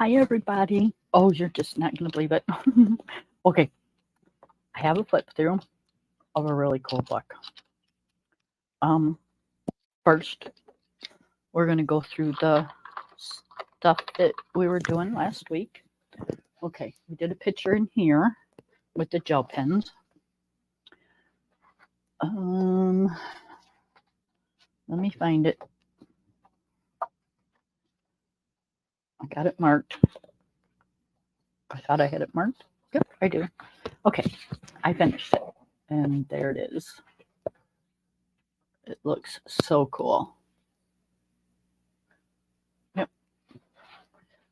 Hi, everybody. Oh, you're just not going to believe it. Okay, I have a flip through of a really cool book. Um, First, we're going to go through the stuff that we were doing last week. Okay, we did a picture in here with the gel pens. Let me find it. I got it marked. I thought I had it marked. Yep, I do. Okay, I finished it. And there it is. It looks so cool. Yep.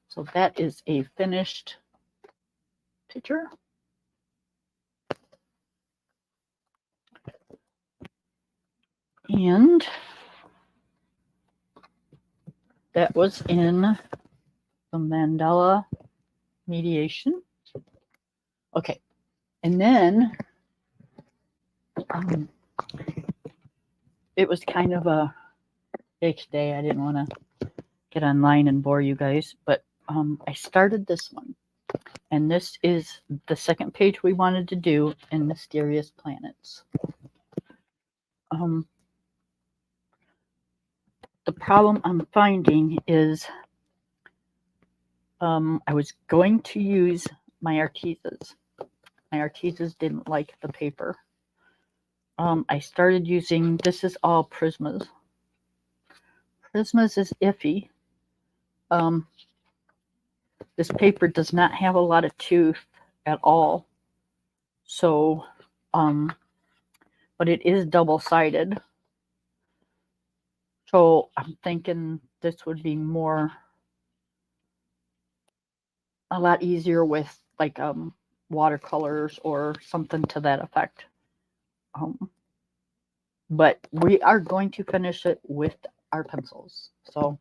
So that is a finished picture. And that was in the mandala mediation. Okay. And then it was kind of a big day. I didn't want to get online and bore you guys, but I started this one. And this is the second page we wanted to do in Mysterious Planets. The problem I'm finding is I was going to use my Artezas. My Artezas didn't like the paper. I started using, this is all Prismas. Prismas is iffy. This paper does not have a lot of tooth at all. So, but it is double-sided. So I'm thinking this would be a lot easier with like watercolors or something to that effect. But we are going to finish it with our pencils. So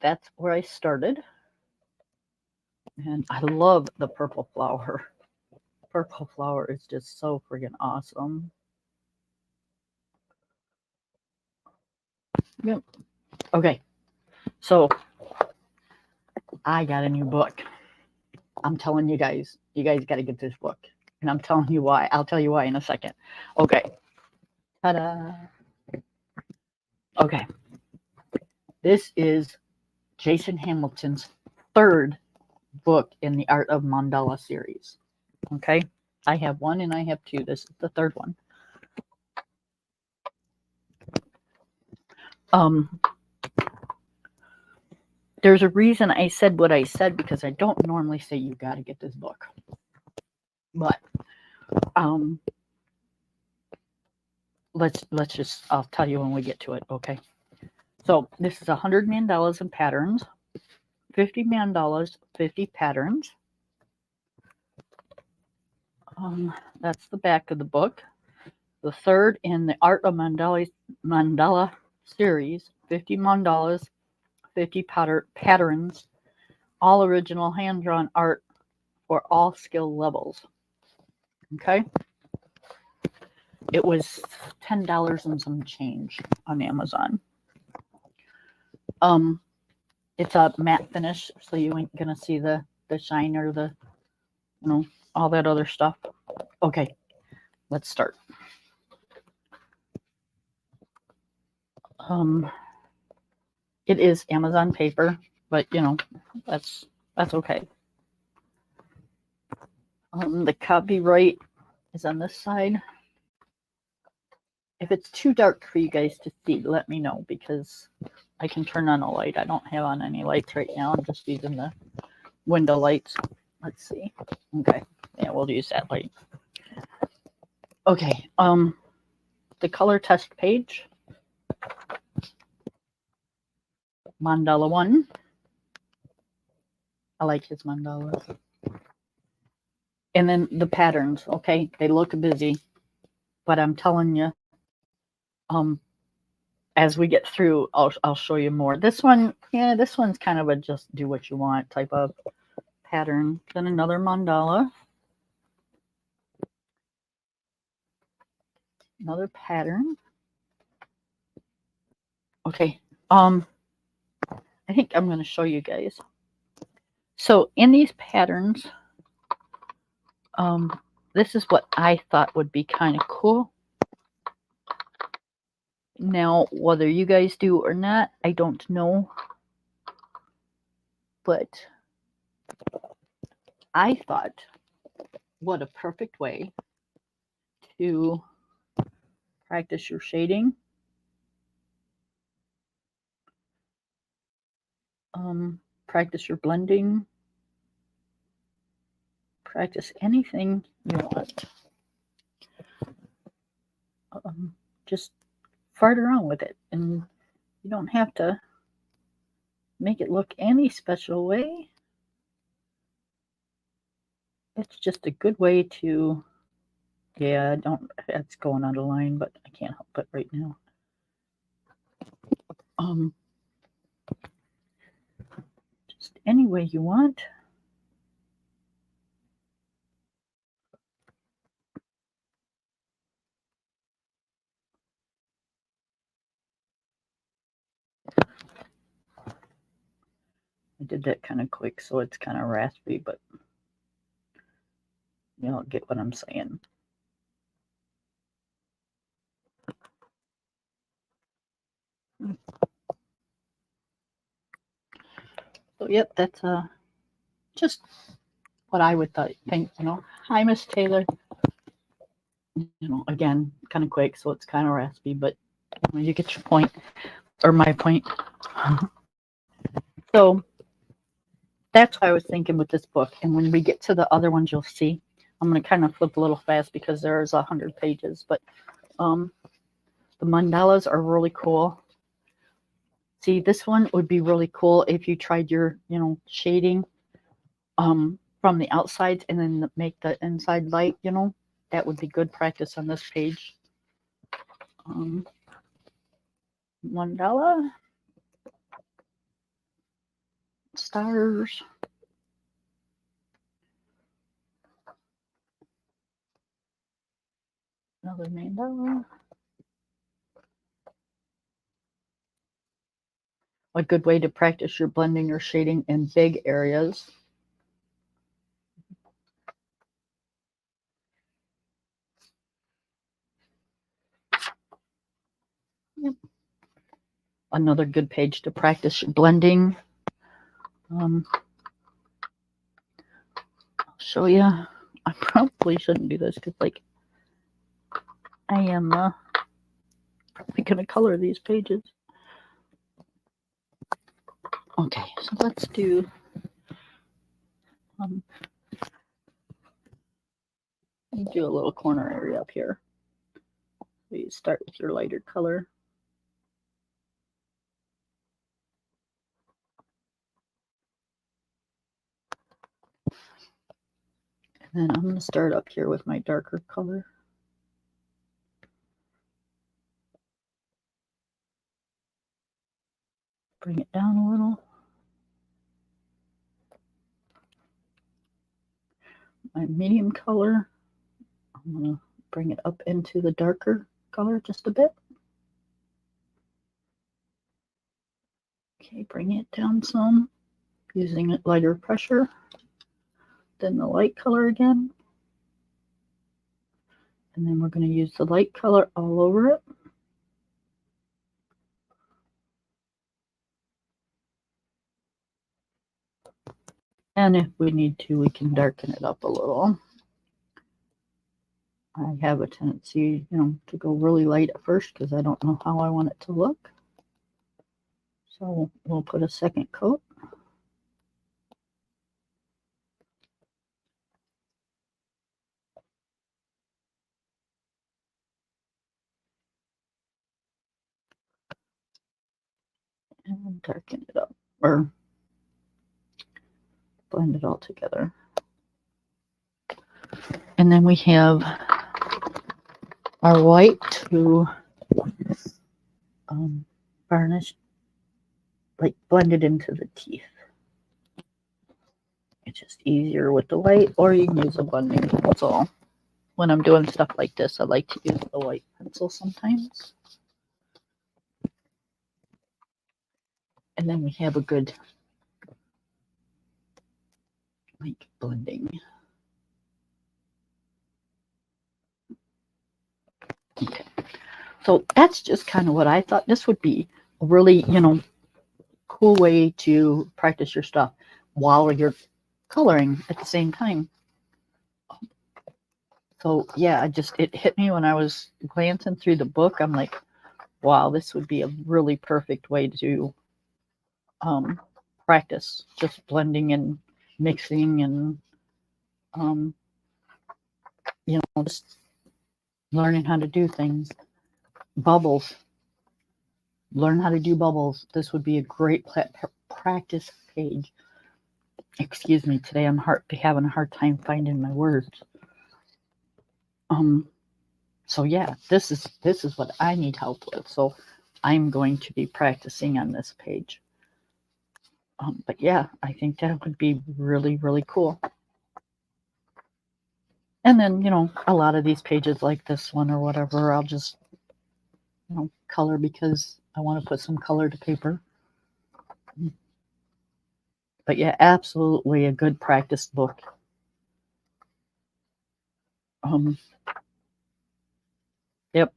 that's where I started. And I love the purple flower. Purple flower is just so friggin' awesome. Yep. Okay. So I got a new book. I'm telling you guys got to get this book. And I'm telling you why. I'll tell you why in a second. Okay. Ta-da. Okay. This is Jason Hamilton's third book in the Art of Mandala series. Okay. I have one and I have two. This is the third one. There's a reason I said what I said, because I don't normally say you got to get this book. But let's just, I'll tell you when we get to it, okay? So this is 100 mandalas and patterns, 50 mandalas, 50 patterns. That's the back of the book. The third in the Art of Mandala series, 50 mandalas, 50 patterns, all original hand-drawn art for all skill levels. Okay? It was $10 and some change on Amazon. It's a matte finish, so you ain't gonna see the shine or the, all that other stuff. Okay, let's start. It is Amazon paper, but that's okay. The copyright is on this side. If it's too dark for you guys to see, let me know, because I can turn on a light. I don't have on any lights right now. I'm just using the window lights. Let's see. Okay. Yeah, we'll use that light. Okay. The color test page. Mandala 1. I like his mandalas. And then the patterns, okay? They look busy, but I'm telling you, as we get through, I'll show you more. This one, yeah, this one's kind of a just do what you want type of pattern. Then another mandala. Another pattern. Okay. I think I'm going to show you guys. So in these patterns, this is what I thought would be kind of cool. Now, whether you guys do or not, I don't know. But I thought, what a perfect way to practice your shading. Practice your blending. Practice anything you want. Just fart around with it, and you don't have to make it look any special way. It's just a good way to, yeah, it's going out of line, but I can't help it right now. Just any way you want. I did that kind of quick, so it's kind of raspy, but you'll get what I'm saying. So, yep, that's just what I would think, Hi, Miss Taylor. Again, kind of quick, so it's kind of raspy, but you get your point, or my point. So that's what I was thinking with this book. And when we get to the other ones, you'll see. I'm going to kind of flip a little fast because there's 100 pages, but the mandalas are really cool. See, this one would be really cool if you tried your, shading from the outside and then make the inside light, that would be good practice on this page. Mandala, stars, another mandala. A good way to practice your blending or shading in big areas. Yep. Another good page to practice your blending. I'll show you. I probably shouldn't do this because, I am probably going to color these pages. Okay, so let's do you do a little corner area up here. So you start with your lighter color. And then I'm going to start up here with my darker color. Bring it down a little. My medium color, I'm going to bring it up into the darker color just a bit. Okay, bring it down some, using it lighter pressure. Then the light color again. And then we're going to use the light color all over it. And if we need to, we can darken it up a little. I have a tendency, to go really light at first because I don't know how I want it to look. So we'll put a second coat. And darken it up, or blend it all together. And then we have our white to varnish, blend it into the teeth. It's just easier with the white, or you can use a blending pencil. When I'm doing stuff like this, I like to use the white pencil sometimes. And then we have a good like blending. Okay. So that's just kind of what I thought this would be a really, cool way to practice your stuff while you're coloring at the same time. So yeah, it hit me when I was glancing through the book. I'm like, wow, this would be a really perfect way to um, practice just blending and mixing and um, just learning how to do things. Bubbles, learn how to do bubbles. This would be a great practice page. Excuse me, today I'm having a hard time finding my words. So yeah, this is what I need help with. So I'm going to be practicing on this page. But yeah, I think that would be really, really cool. And then, a lot of these pages like this one or whatever, I'll just, color because I want to put some color to paper. But yeah, absolutely a good practice book. Yep.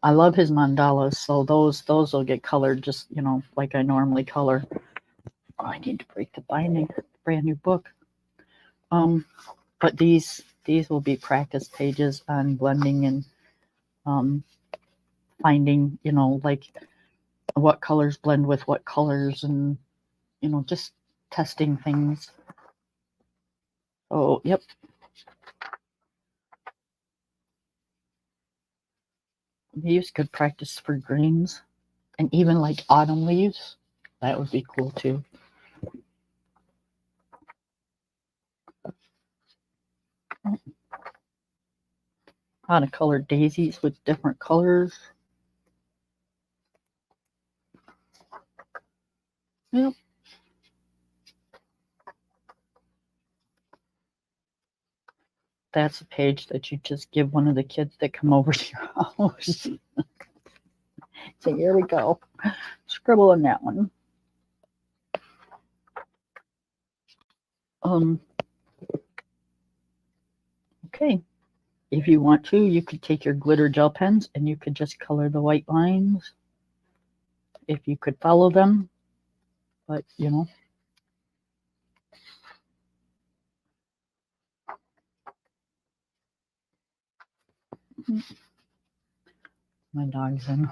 I love his mandalas, so those will get colored just, like I normally color. Oh, I need to break the binding. Brand new book. But these will be practice pages on blending and finding, like what colors blend with what colors and, just testing things. Oh, yep. Leaves, good practice for greens. And even like autumn leaves, that would be cool too. How to color daisies with different colors. Yep. That's a page that you just give one of the kids that come over to your house. So here we go. Scribble on that one. Okay. If you want to, you could take your glitter gel pens and you could just color the white lines if you could follow them. But, my dog's in.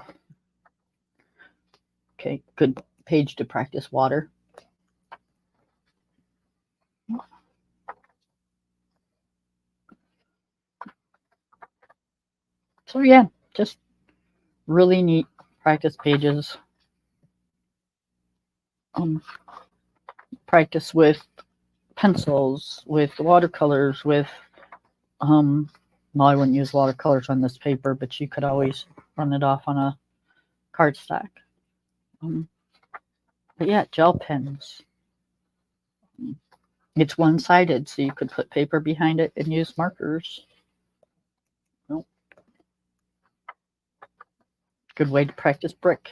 Okay, good page to practice water. So yeah, just really neat practice pages. Practice with pencils, with watercolors, with well, I wouldn't use watercolors on this paper, but you could always run it off on a cardstock. But yeah, gel pens. It's one-sided, so you could put paper behind it and use markers. Nope. Good way to practice brick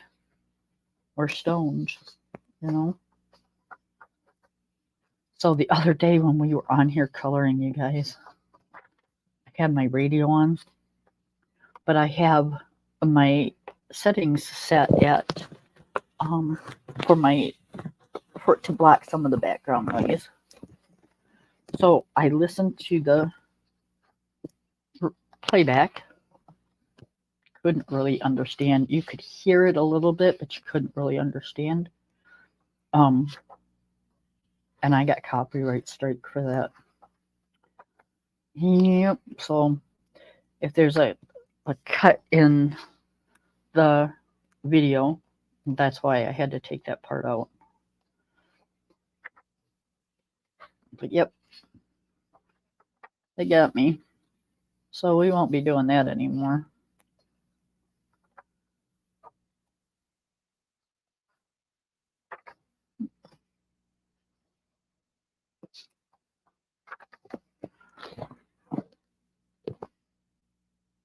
or stones, So the other day when we were on here coloring, you guys, I had my radio on, but I have my settings set at for it to block some of the background noise. So I listened to the playback. Couldn't really understand. You could hear it a little bit, but you couldn't really understand. And I got copyright strike for that. Yep. So if there's a cut in the video, that's why I had to take that part out. But yep, they got me. So we won't be doing that anymore.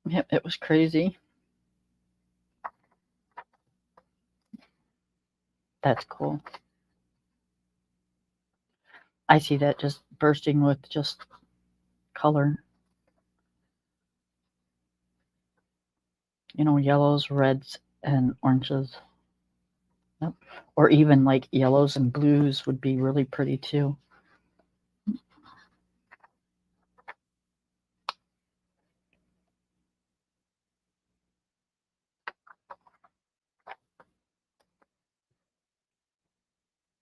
Yep, it was crazy. That's cool. I see that just bursting with just color. You know, yellows, reds, and oranges. Yep. Or even like yellows and blues would be really pretty too.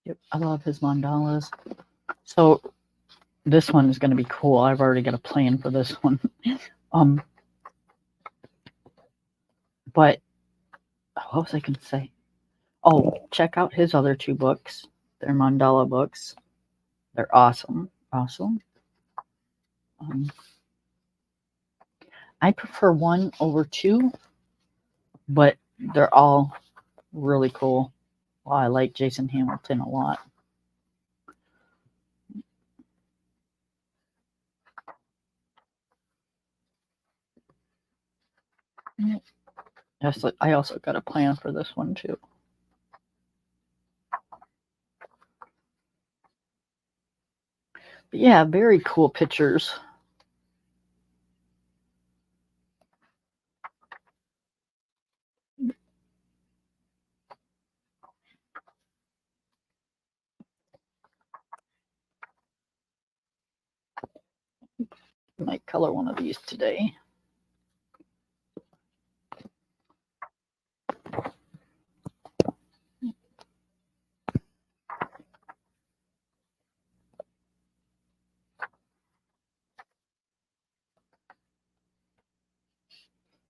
Yep, I love his mandalas. So this one is going to be cool. I've already got a plan for this one. um, but what was I going to say? Oh, check out his other two books. They're mandala books. They're awesome. Awesome. I prefer one over two, but they're all really cool. Well, I like Jason Hamilton a lot. Yes, I also got a plan for this one too. But yeah, very cool pictures. I might color one of these today.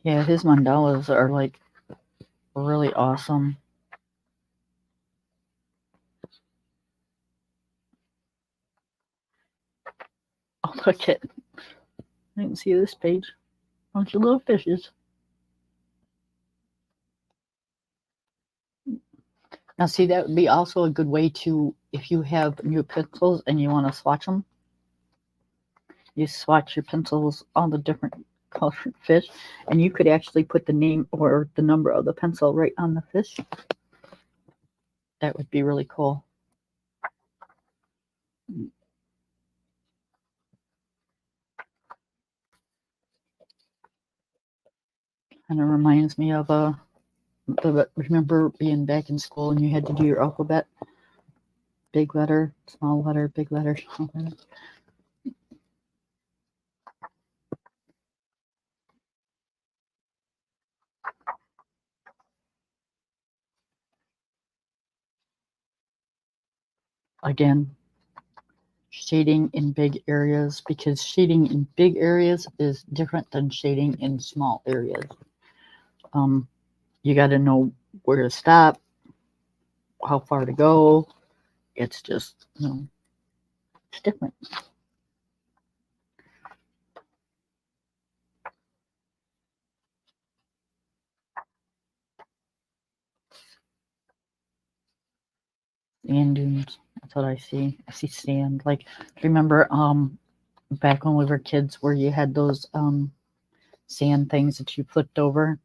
Yeah, his mandalas are like really awesome. Oh, look at, I didn't see this page. Bunch of little fishes. Now, see, that would be also a good way to, if you have new pencils and you want to swatch them, you swatch your pencils on the different colored fish, and you could actually put the name or the number of the pencil right on the fish. That would be really cool. Kind of reminds me of remember being back in school and you had to do your alphabet, big letter, small letter, big letter, small letter. Again, shading in big areas, because shading in big areas is different than shading in small areas. You got to know where to stop, how far to go. It's just, it's different. Sand dunes. That's what I see. I see sand. Like, remember, back when we were kids, where you had those sand things that you flipped over.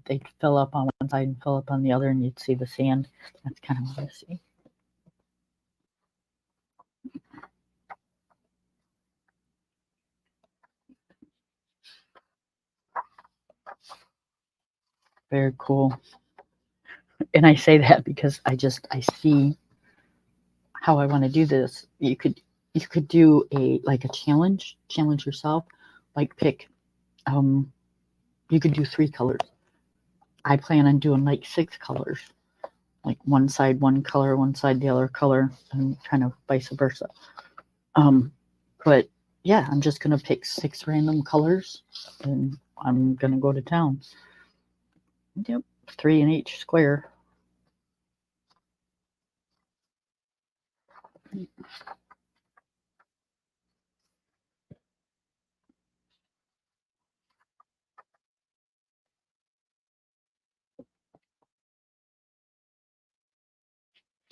They'd fill up on one side and fill up on the other, and you'd see the sand. That's kind of what I see. Very cool. And I say that because I see how I want to do this. You could do a challenge yourself, like pick you could do 3 colors. I plan on doing like 6 colors, like one side one color, one side the other color, and kind of vice versa. But yeah, I'm just gonna pick 6 random colors, and I'm gonna go to town. Yep, 3 in each square.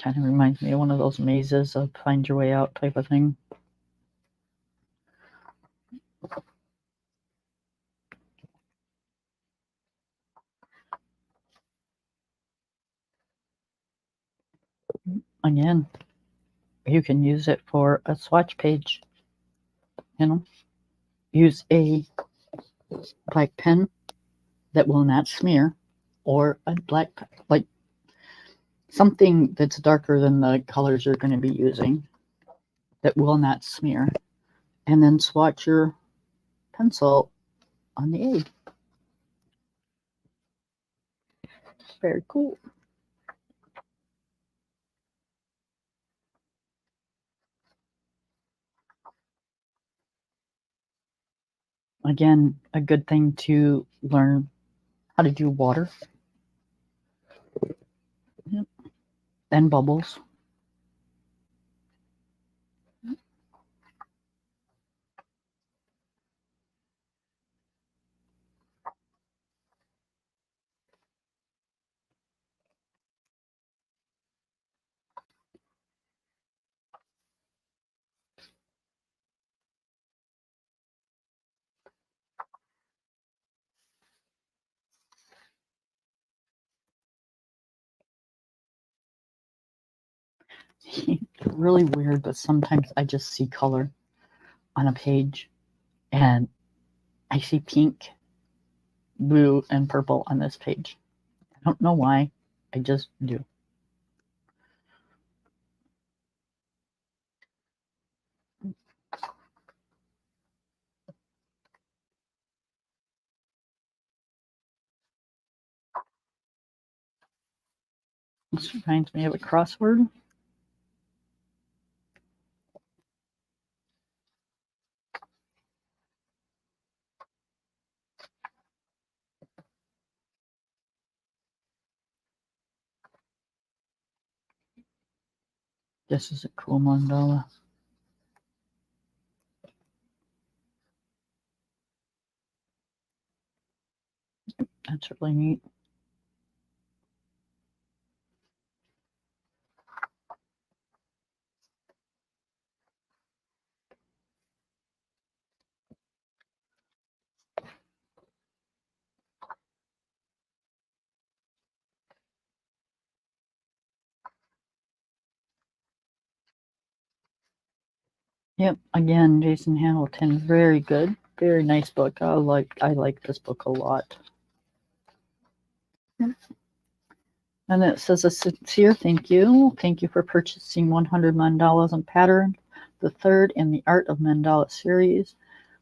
Kind of reminds me of one of those mazes of find your way out type of thing. Again, You can use it for a swatch page. You know, use a black pen that will not smear, or a black, like something that's darker than the colors you're going to be using that will not smear, and then swatch your pencil on the egg. Very cool. Again, a good thing to learn how to do water. Yep. And bubbles. Really weird, but sometimes I just see color on a page and I see pink, blue, and purple on this page. I don't know why. I just do. This reminds me of a crossword. This is a cool mandala. That's really neat. Yep, again, Jason Hamilton, very good. Very nice book. I like this book a lot. And it says a sincere thank you. Thank you for purchasing 100 mandalas and pattern, the third in the Art of Mandala series.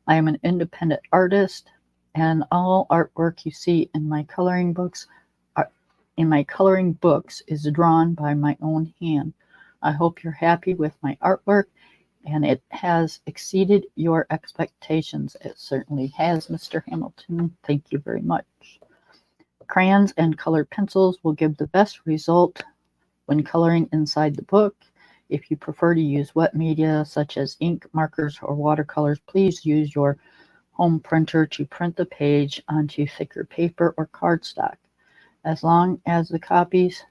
I am an independent artist, and all artwork you see in my coloring books is drawn by my own hand. I hope you're happy with my artwork and it has exceeded your expectations. It certainly has, Mr. Hamilton. Thank you very much. Crayons and colored pencils will give the best result when coloring inside the book. If you prefer to use wet media such as ink, markers, or watercolors, please use your home printer to print the page onto thicker paper or cardstock. As long as the copies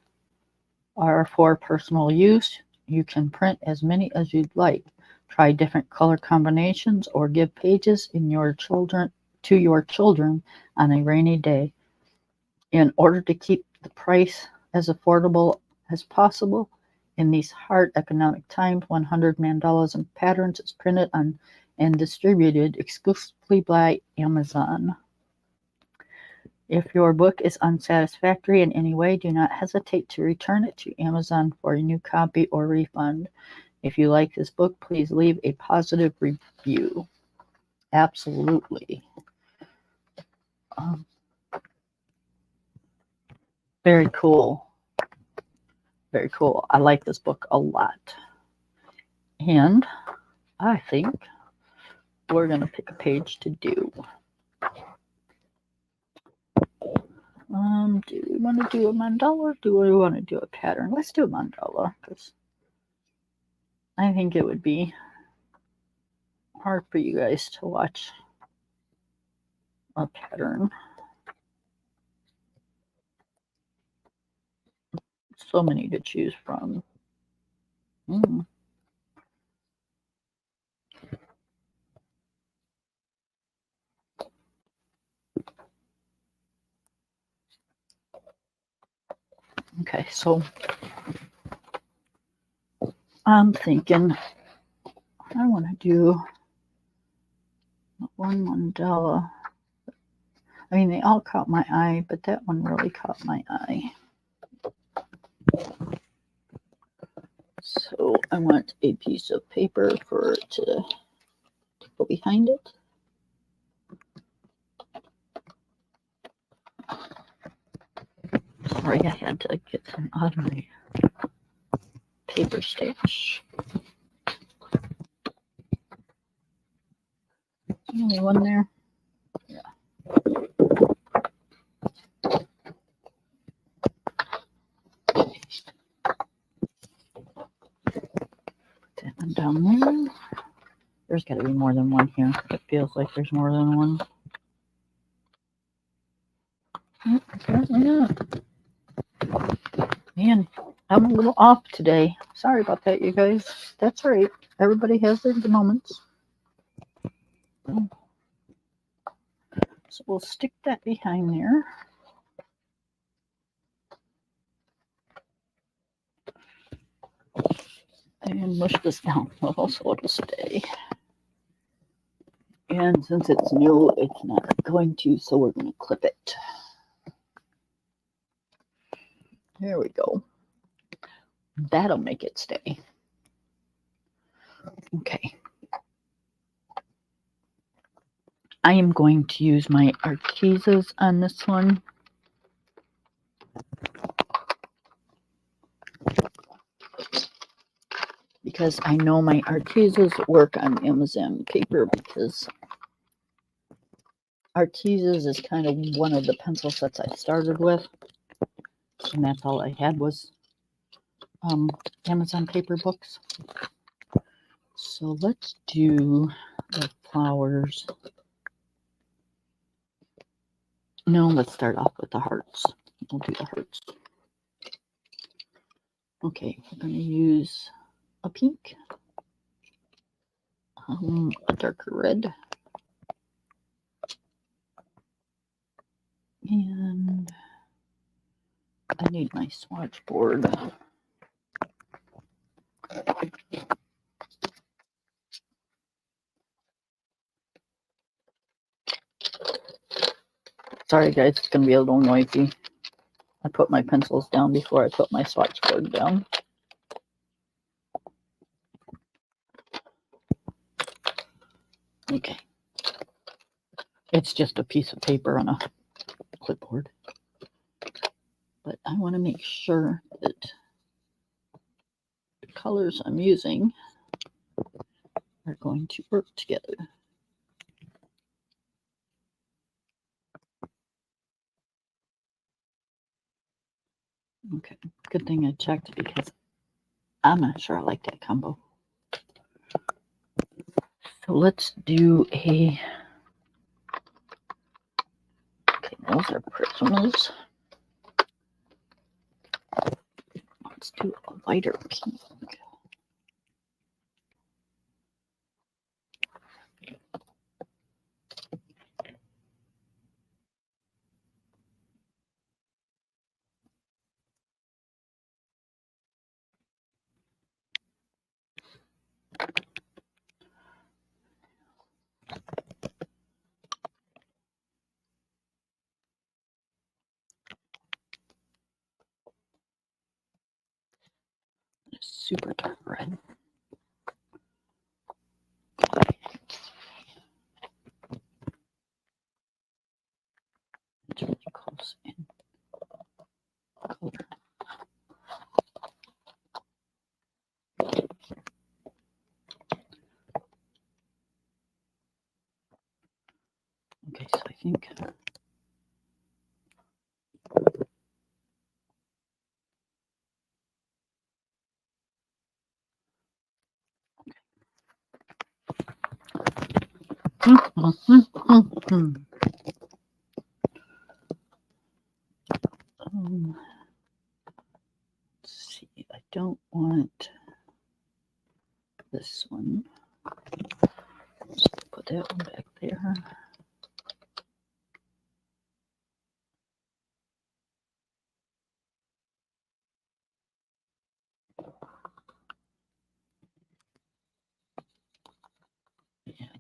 are for personal use, you can print as many as you'd like. Try different color combinations or give pages to your children on a rainy day. In order to keep the price as affordable as possible in these hard economic times, 100 mandalas and patterns is printed on and distributed exclusively by Amazon. If your book is unsatisfactory in any way, do not hesitate to return it to Amazon for a new copy or refund. If you like this book, please leave a positive review. Absolutely. Very cool. Very cool. I like this book a lot. And I think we're going to pick a page to do. Do we want to do a mandala or do we want to do a pattern? Let's do a mandala because I think it would be hard for you guys to watch a pattern. So many to choose from. Okay, so I'm thinking I want to do one mandala. I mean, they all caught my eye, but that one really caught my eye. So I want a piece of paper for it to go behind it. Sorry, I had to get some out of my paper stash. Only one there. Yeah. Put that one down there. There's got to be more than one here. It feels like there's more than one. Apparently not. Man, I'm a little off today. Sorry about that, you guys. That's right. Everybody has their moments. So we'll stick that behind there. And mush this down a little so it'll stay. And since it's new, it's not going to, so we're going to clip it. There we go. That'll make it stay. Okay. I am going to use my Artezas on this one. Because I know my Artezas work on Amazon paper because Artezas is kind of one of the pencil sets I started with. And that's all I had was Amazon paper books. So let's do the flowers. No, let's start off with the hearts. We'll do the hearts. Okay, we're going to use a pink, a darker red, and I need my swatch board. Sorry guys, it's going to be a little noisy. I put my pencils down before I put my swatch board down. Okay. It's just a piece of paper on a clipboard. But I want to make sure that the colors I'm using are going to work together. Okay, good thing I checked because I'm not sure I like that combo. So let's do a, okay, those are prisms. Let's do a lighter pink. Super dark red. It's really close in color. Okay, so I think let's see, I don't want this one. Let's put that one back there.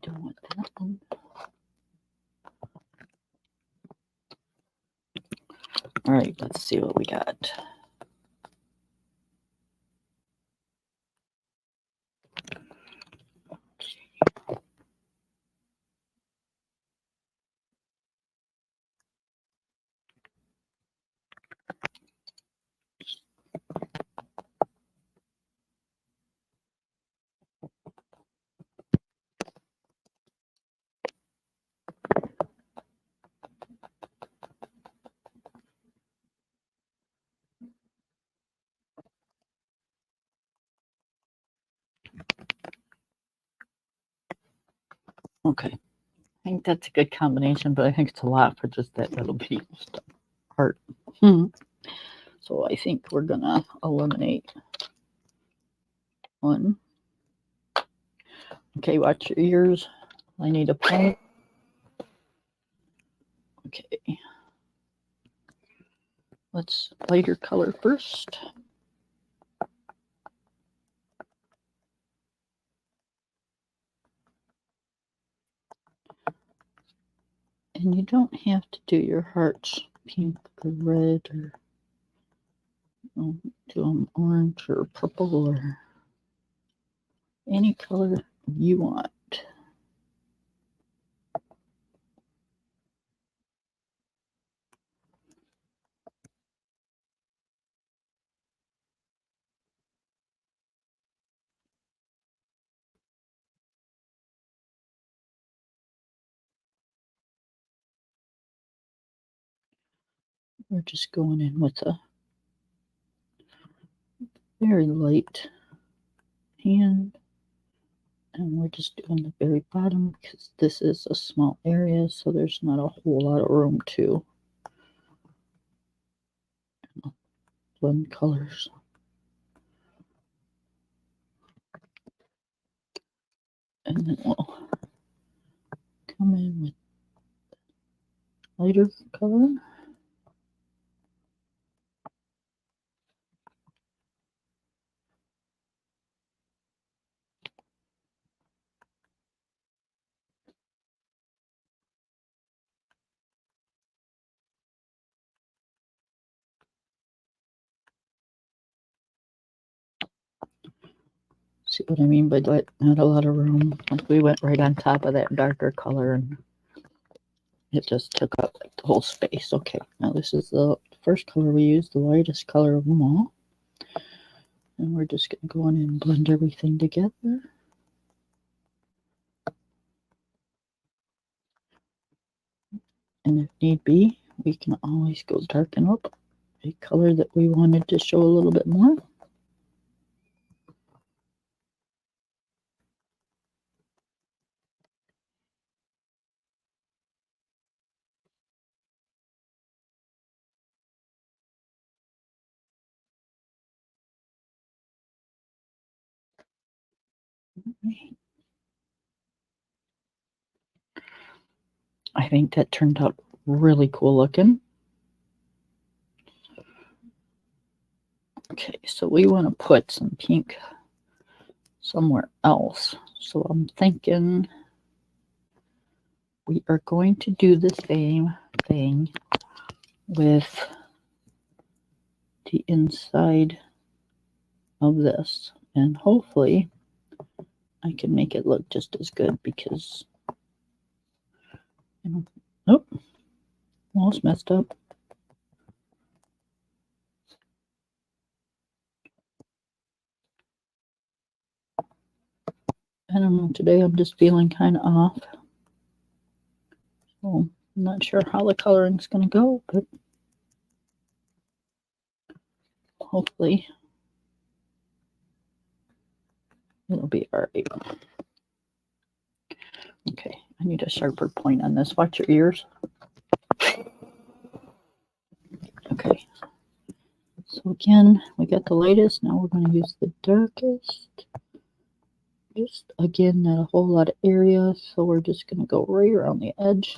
don't want that one. All right, let's see what we got. Okay, I think that's a good combination, but I think it's a lot for just that little bitty heart. So I think we're gonna eliminate one. Okay, watch your ears. I need a pen. Okay. Let's lighter color first. And you don't have to do your hearts pink or red or do them orange or purple or any color you want. We're just going in with a very light hand. And we're just doing the very bottom because this is a small area, so there's not a whole lot of room to blend colors. And then we'll come in with lighter color. See what I mean by that? Not a lot of room. Like we went right on top of that darker color and it just took up like the whole space. Okay, now this is the first color we used, the lightest color of them all. And we're just going to go in and blend everything together. And if need be, we can always go darken up a color that we wanted to show a little bit more. I think that turned out really cool looking. Okay, so we want to put some pink somewhere else. So I'm thinking we are going to do the same thing with the inside of this. And hopefully I can make it look just as good because, you know, oh, almost messed up. I don't know, today I'm just feeling kind of off. So I'm not sure how the coloring's going to go, but hopefully it'll be all right. Okay, I need a sharper point on this. Watch your ears. Okay, so again, we got the lightest. Now we're going to use the darkest. Just again, not a whole lot of area, so we're just going to go right around the edge.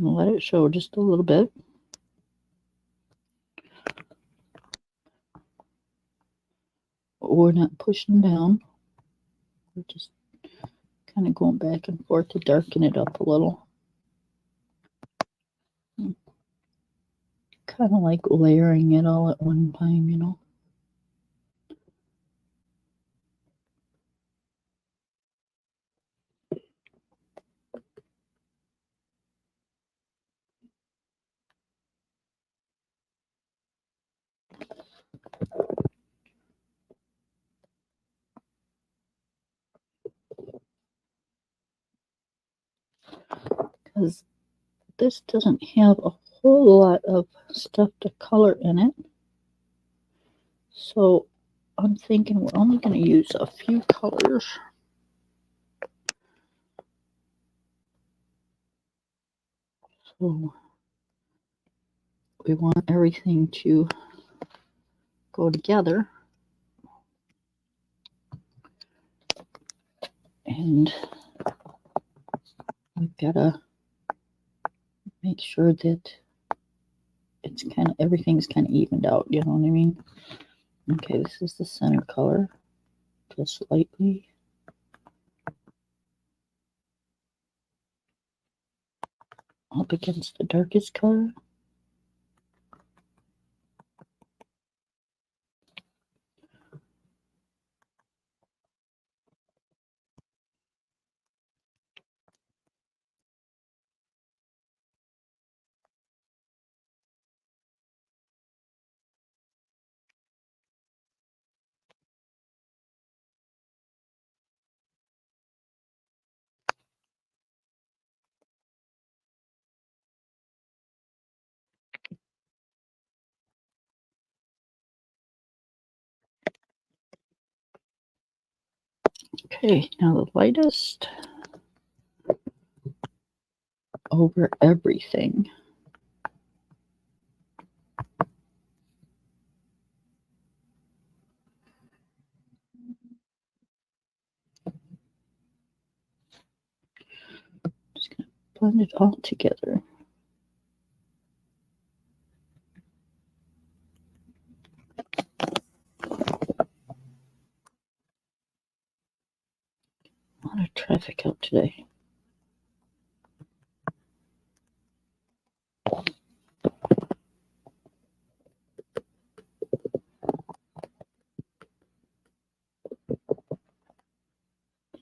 Let it show just a little bit. We're not pushing down. We're just kind of going back and forth to darken it up a little. Kind of like layering it all at one time, you know. Because this doesn't have a whole lot of stuff to color in it. So I'm thinking we're only going to use a few colors. So we want everything to go together. And I've got to make sure that it's kind of, everything's kind of evened out, you know what I mean? Okay, this is the center color, just lightly. Up against the darkest color. Okay, now the lightest over everything. Just gonna blend it all together. A lot of traffic out today.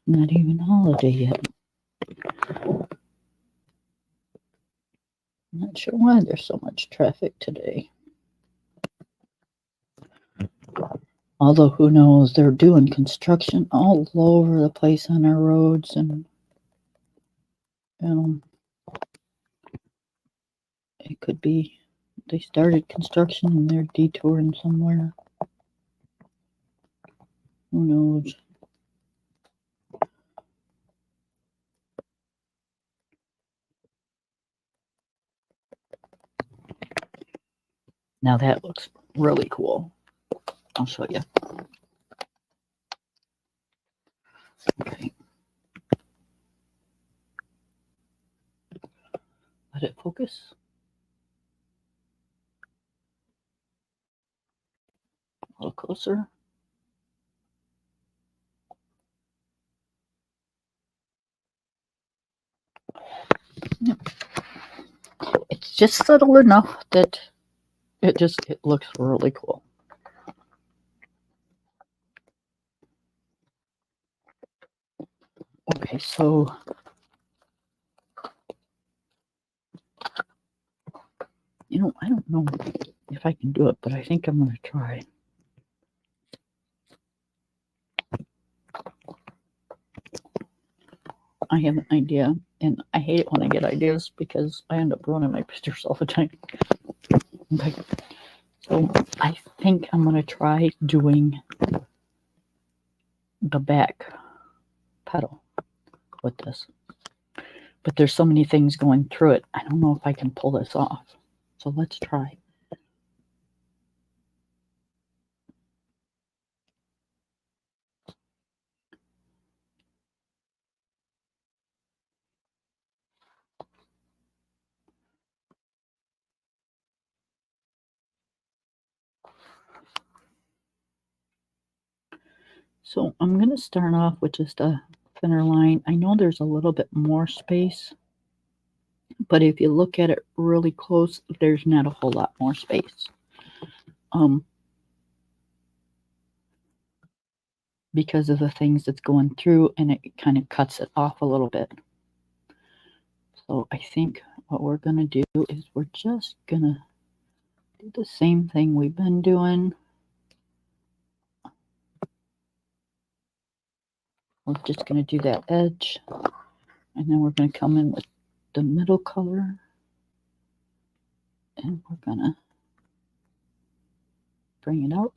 Not even holiday yet. I'm not sure why there's so much traffic today. Although who knows, they're doing construction all over the place on our roads, and it could be they started construction and they're detouring somewhere. Who knows? Now that looks really cool. I'll show you. Okay. Let it focus. A little closer. Yep. It's just subtle enough that it looks really cool. Okay, so I don't know if I can do it, but I think I'm going to try. I have an idea, and I hate it when I get ideas because I end up ruining my pictures all the time. Okay, so I think I'm going to try doing the back pedal with this. But there's so many things going through it, I don't know if I can pull this off. So let's try. So I'm going to start off with just a thinner line. I know there's a little bit more space, but if you look at it really close, there's not a whole lot more space. Because of the things that's going through, and it kind of cuts it off a little bit. So I think what we're going to do is we're just going to do the same thing we've been doing. We're just going to do that edge, and then we're going to come in with the middle color, and we're going to bring it out.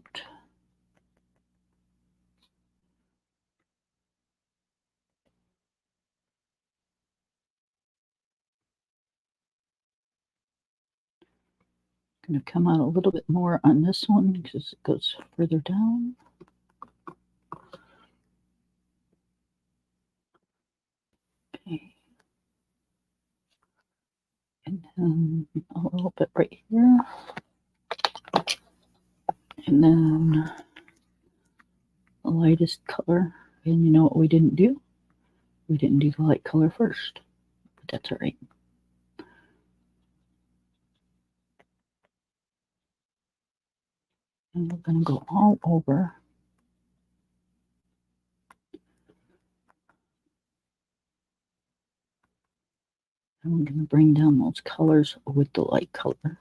Going to come out a little bit more on this one because it goes further down. Okay. And then a little bit right here. And then the lightest color. And you know what we didn't do? We didn't do the light color first. But that's all right. And we're going to go all over. And we're going to bring down those colors with the light color.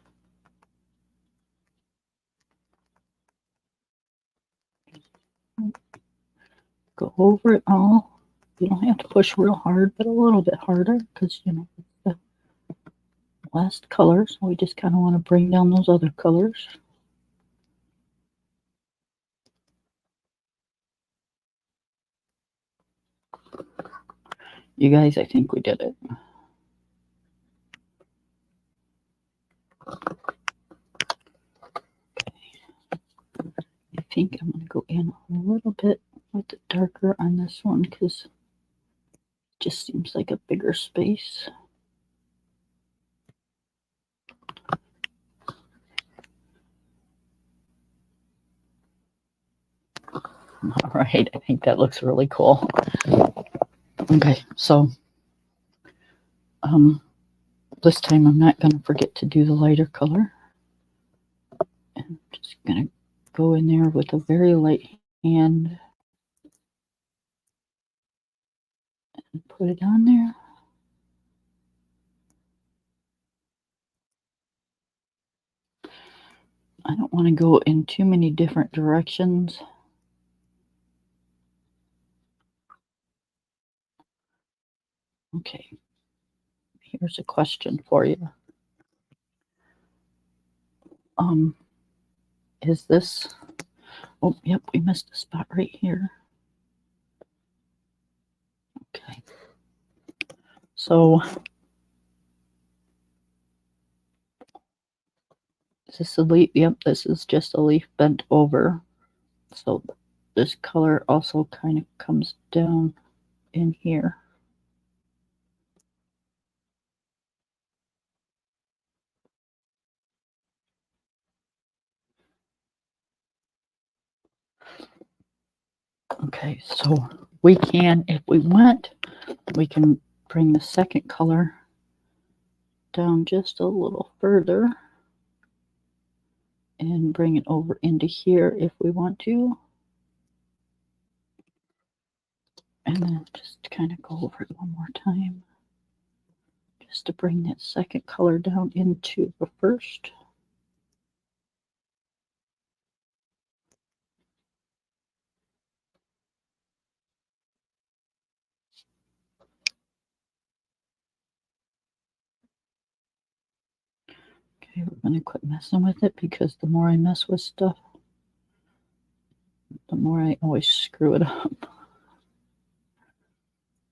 Go over it all. You don't have to push real hard, but a little bit harder because, you know, it's the last color. So we just kind of want to bring down those other colors. You guys, I think we did it. I think I'm going to go in a little bit with the darker on this one because it just seems like a bigger space. All right, I think that looks really cool. Okay, so this time I'm not going to forget to do the lighter color. I'm just going to go in there with a very light hand and put it on there. I don't want to go in too many different directions. Okay, here's a question for you. Is this, oh, yep, we missed a spot right here. Okay, so is this a leaf? Yep, this is just a leaf bent over. So this color also kind of comes down in here. Okay, so we can, if we want, we can bring the second color down just a little further and bring it over into here if we want to. And then just kind of go over it one more time just to bring that second color down into the first. Okay, we're going to quit messing with it because the more I mess with stuff, the more I always screw it up.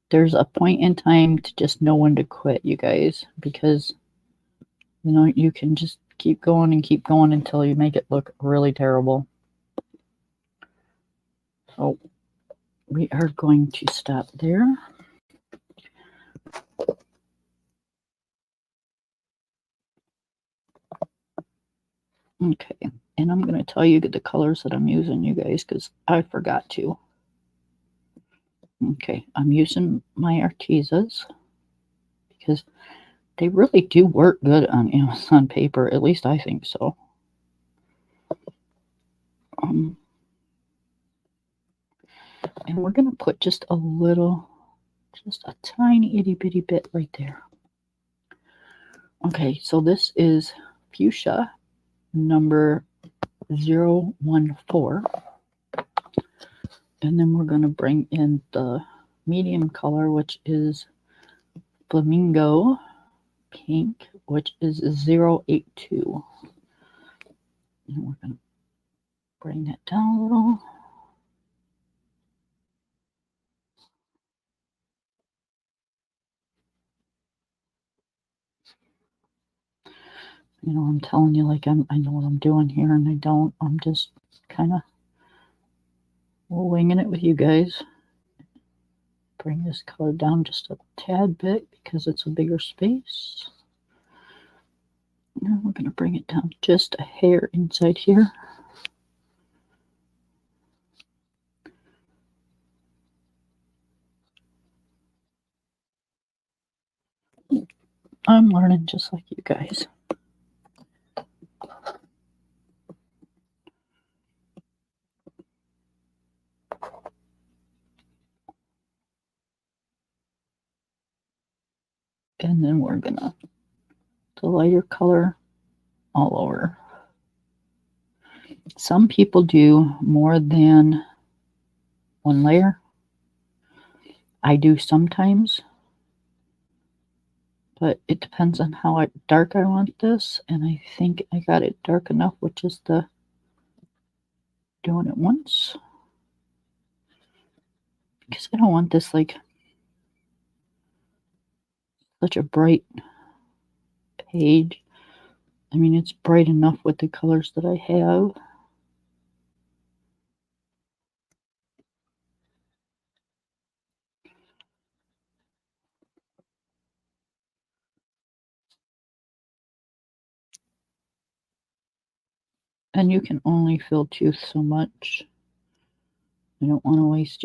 There's a point in time to just know when to quit, you guys, because, you know, you can just keep going until you make it look really terrible. So we are going to stop there. Okay, and I'm going to tell you the colors that I'm using, you guys, because I forgot to. Okay, I'm using my Artezas because they really do work good on Amazon paper. At least I think so. And we're going to put just a little, just a tiny itty bitty bit right there. Okay, so this is fuchsia number 014. And then we're going to bring in the medium color, which is flamingo pink, which is 082. And we're going to bring that down a little. You know, I'm telling you, like, I know what I'm doing here, and I don't. I'm just kind of winging it with you guys. Bring this color down just a tad bit because it's a bigger space. Now we're going to bring it down just a hair inside here. I'm learning just like you guys. And then we're going to the lighter color all over. Some people do more than one layer. I do sometimes, but it depends on how dark I want this, and I think I got it dark enough with just the doing it once, because I don't want this like such a bright page. I mean, it's bright enough with the colors that I have. And you can only fill tooth so much. I don't want to waste,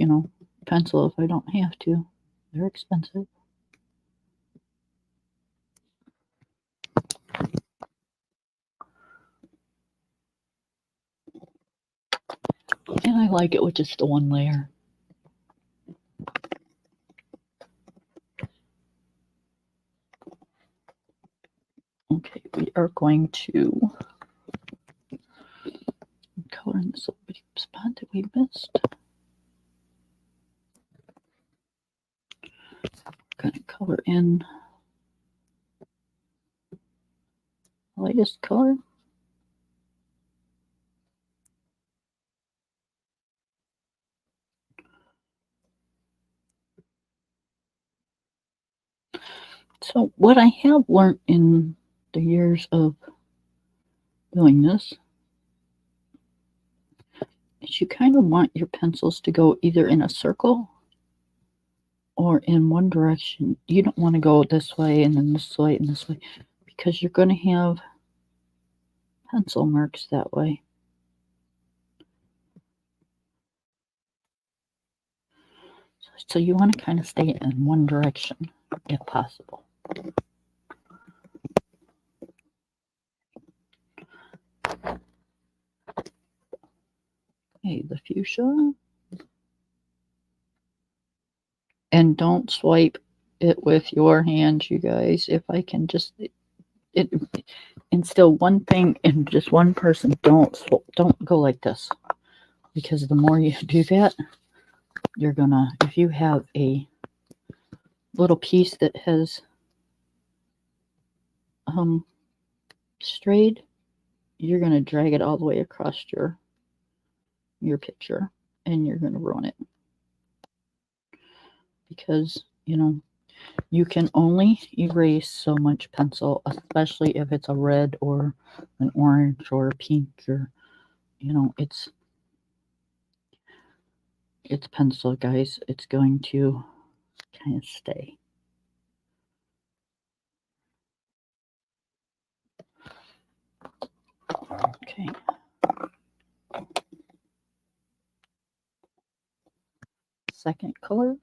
pencil if I don't have to. They're expensive. And I like it with just the one layer. Okay, we are going to color in this little bitty spot that we missed. We're going to color in the lightest color. So what I have learned in the years of doing this is you kind of want your pencils to go either in a circle or in one direction. You don't want to go this way and then this way and this way, because you're going to have pencil marks that way. So you want to kind of stay in one direction if possible. Okay, the fuchsia. And don't swipe it with your hands, you guys. If I can just instill one thing in just one person, don't go like this, because the more you do that, you're gonna, if you have a little piece that has strayed, you're gonna drag it all the way across your picture, and you're gonna ruin it, because you can only erase so much pencil, especially if it's a red or an orange or a pink, or it's pencil, guys. It's going to kind of stay. Okay. second color.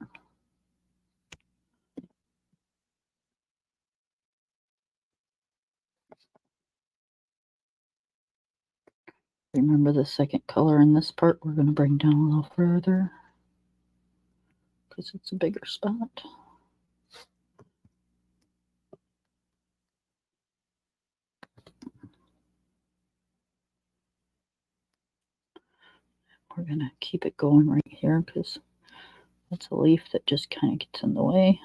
Remember the second color in this part we're going to bring down a little further because it's a bigger spot. We're going to keep it going right here because that's a leaf that just kind of gets in the way.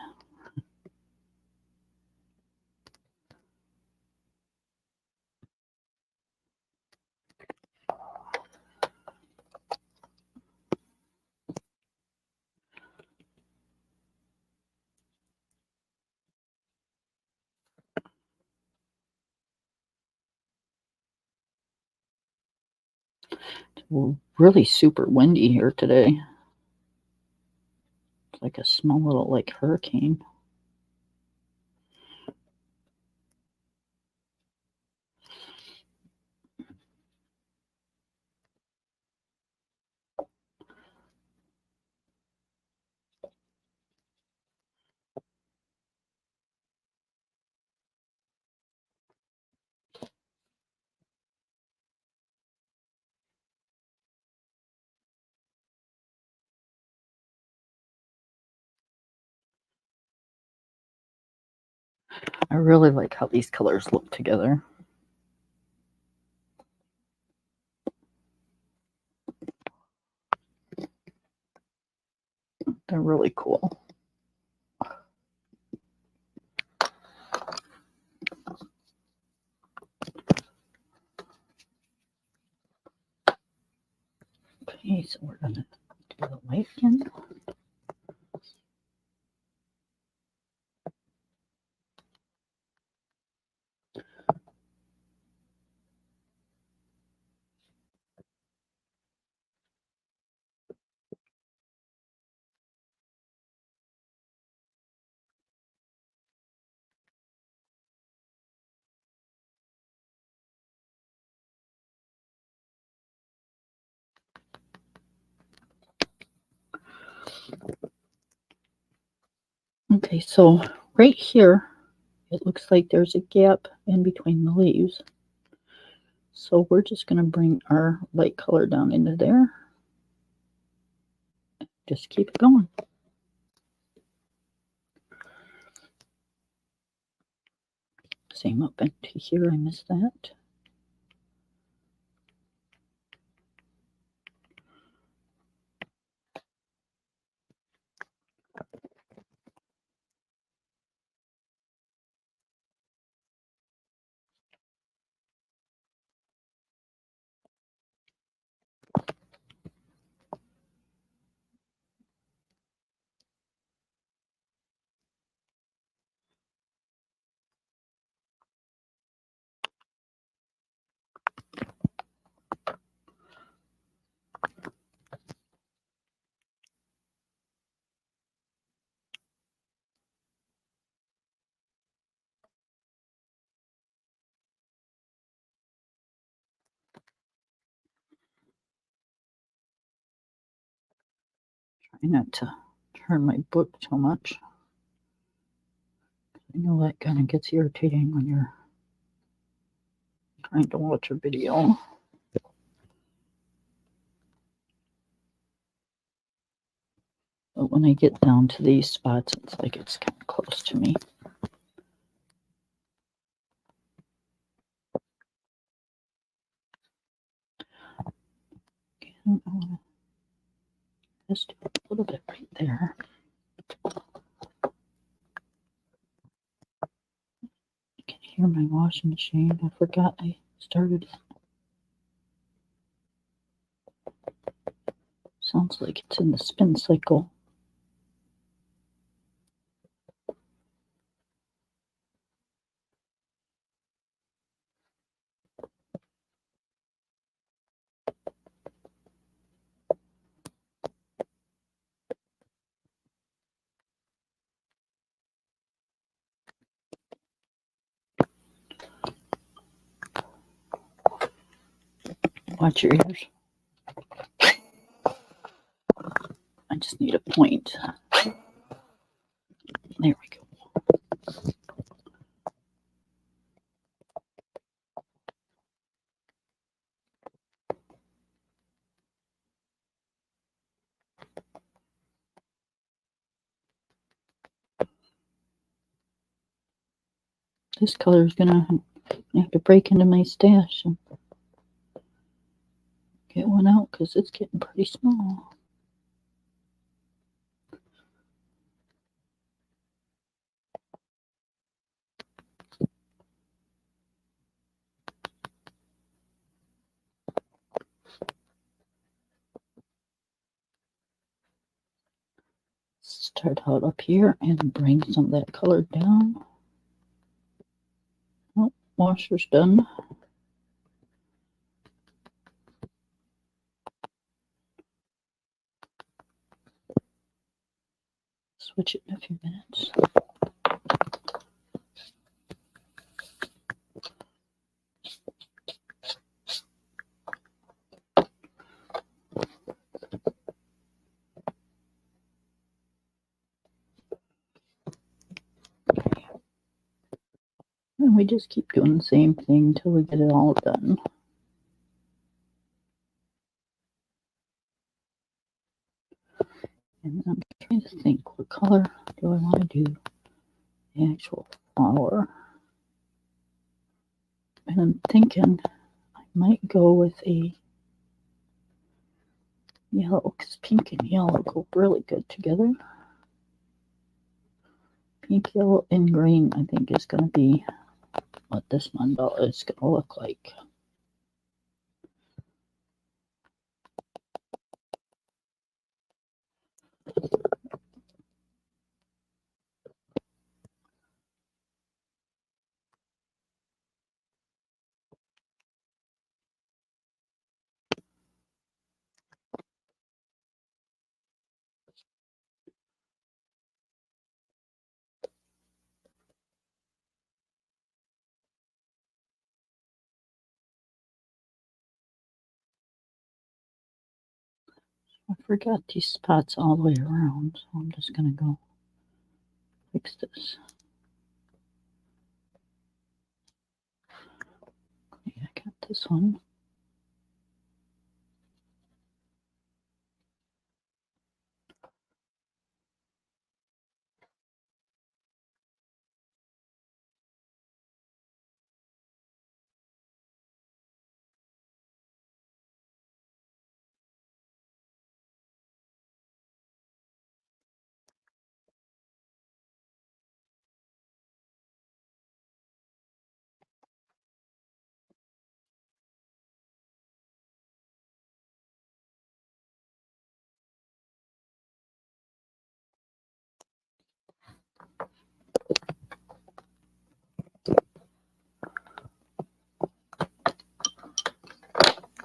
It's really super windy here today. It's like a small little like hurricane. I really like how these colors look together. They're really cool. Okay, so we're going to do the white again. Okay, so right here, it looks like there's a gap in between the leaves. So we're just going to bring our light color down into there. Just keep it going. Same up into here, I missed that. Try not to turn my book too much. I know that kind of gets irritating when you're trying to watch a video. But when I get down to these spots, it's like it's kind of close to me. Again, I want to just do a little bit right there. You can hear my washing machine. I forgot I started it. Sounds like it's in the spin cycle. Watch your ears. I just need a point. There we go. This color is gonna have to break into my stash and get one out because it's getting pretty small. Start out up here and bring some of that color down. Oh, washer's done. Switch it in a few minutes. And we just keep doing the same thing until we get it all done. And I'm trying to think, what color do I want to do the actual flower? And I'm thinking I might go with a yellow, because pink and yellow go really good together. Pink, yellow, and green, I think, is going to be what this mandala is going to look like. I forgot these spots all the way around, so I'm just going to go fix this. Okay, I got this one.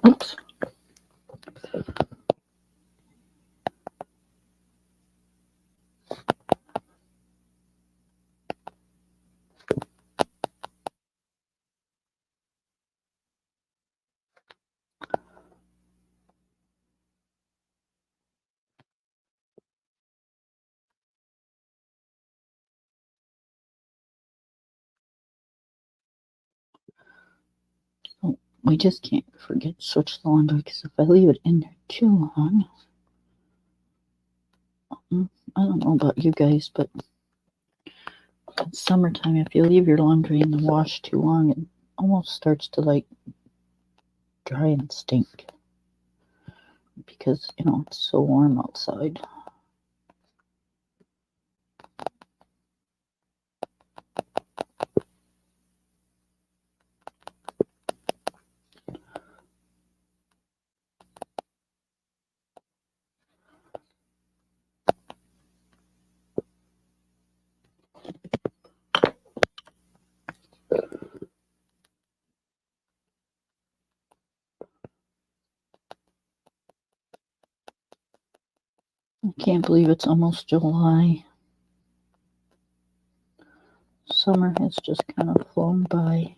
Oops. So we just can't forget to switch the laundry, because if I leave it in there too long, I don't know about you guys, but it's summertime. If you leave your laundry in the wash too long, it almost starts to like dry and stink, because it's so warm outside. I can't believe it's almost July. Summer has just kind of flown by.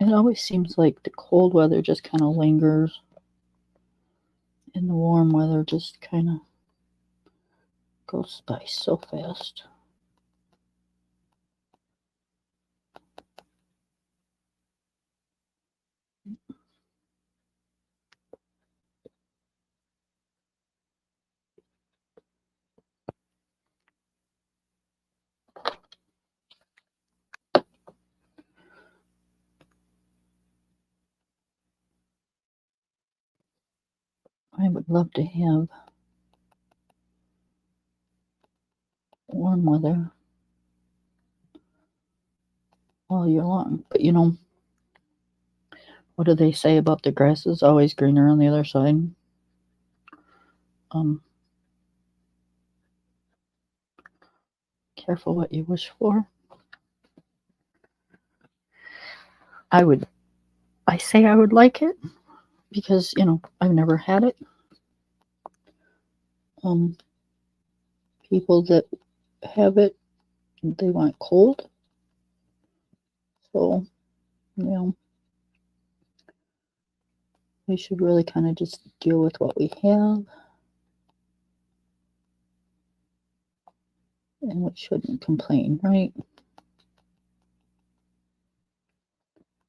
It always seems like the cold weather just kind of lingers, and the warm weather just kind of goes by so fast. I would love to have warm weather all year long. But you know, what do they say about the grass is always greener on the other side? Careful what you wish for. I say I would like it because, you know, I've never had it. People that have it, they want cold. So, you know, we should really kind of just deal with what we have. And we shouldn't complain, right?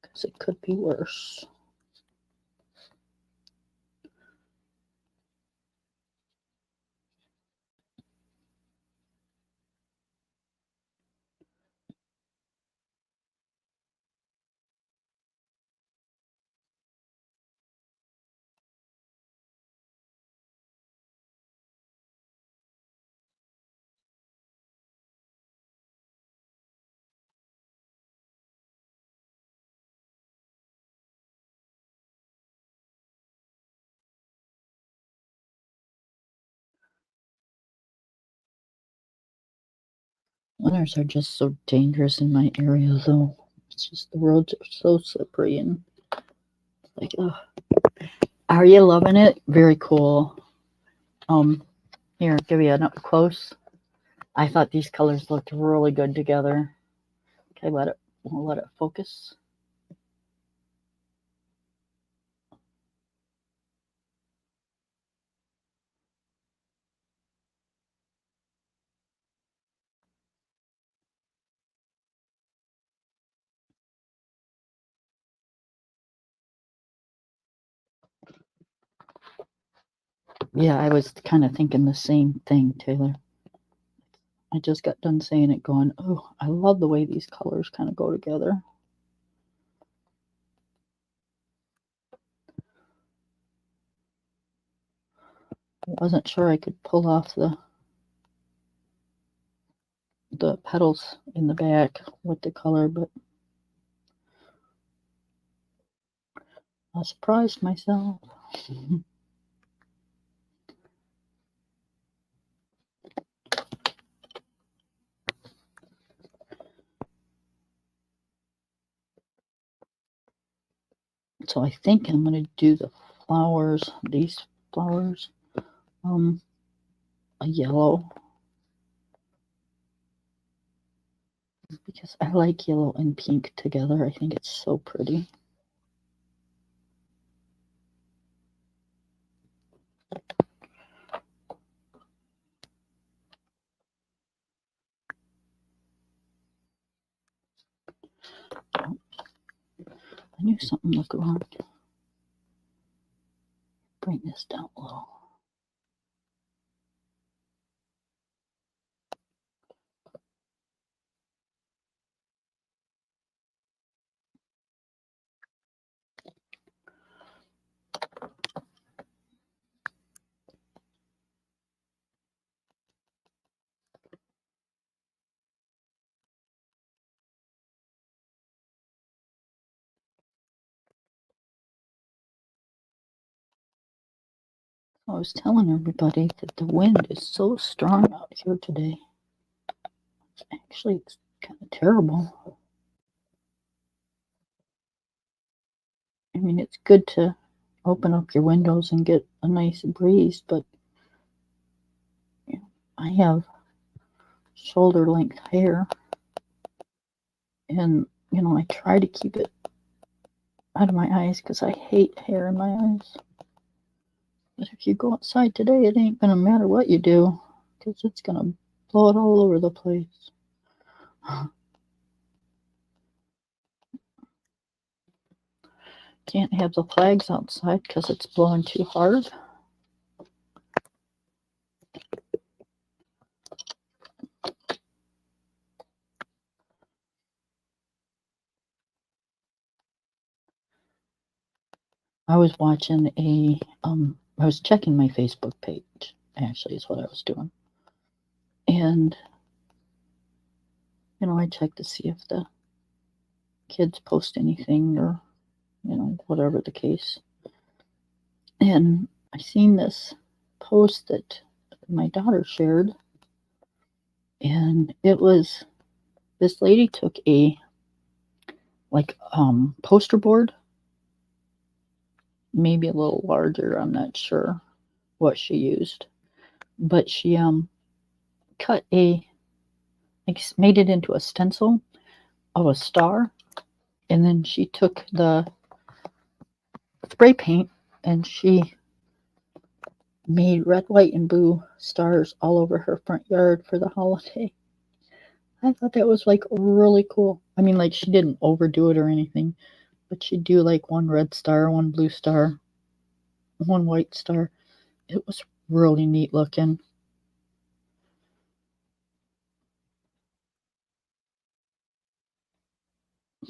Because it could be worse. Winters are just so dangerous in my area, though. It's just the roads are so slippery and like, ugh. Are you loving it? Very cool. Here, give you an up close. I thought these colors looked really good together. Okay, we'll let it focus. Yeah, I was kind of thinking the same thing, Taylor. I just got done saying it going, oh, I love the way these colors kind of go together. I wasn't sure I could pull off the petals in the back with the color, but I surprised myself. So I think I'm going to do the flowers, these flowers, a yellow, because I like yellow and pink together. I think it's so pretty. I knew something looked wrong. Bring this down low. I was telling everybody that the wind is so strong out here today. Actually, it's kind of terrible. I mean, it's good to open up your windows and get a nice breeze, but you know, I have shoulder length hair, and you know, I try to keep it out of my eyes because I hate hair in my eyes. But if you go outside today, it ain't gonna matter what you do because it's gonna blow it all over the place. Can't have the flags outside because it's blowing too hard. I was watching I was checking my Facebook page, actually, is what I was doing. And, I check to see if the kids post anything or, whatever the case. And I seen this post that my daughter shared. And it was, this lady took a, poster board, maybe a little larger, I'm not sure what she used. But she cut made it into a stencil of a star, and then she took the spray paint and she made red, white, and blue stars all over her front yard for the holiday. I thought that was really cool. I mean, she didn't overdo it or anything, but she'd do one red star, one blue star, one white star. It was really neat looking.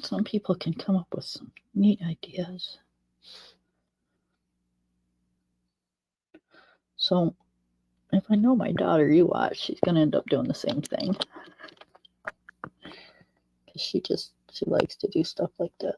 Some people can come up with some neat ideas. So, if I know my daughter, you watch, she's going to end up doing the same thing. Because she likes to do stuff like that.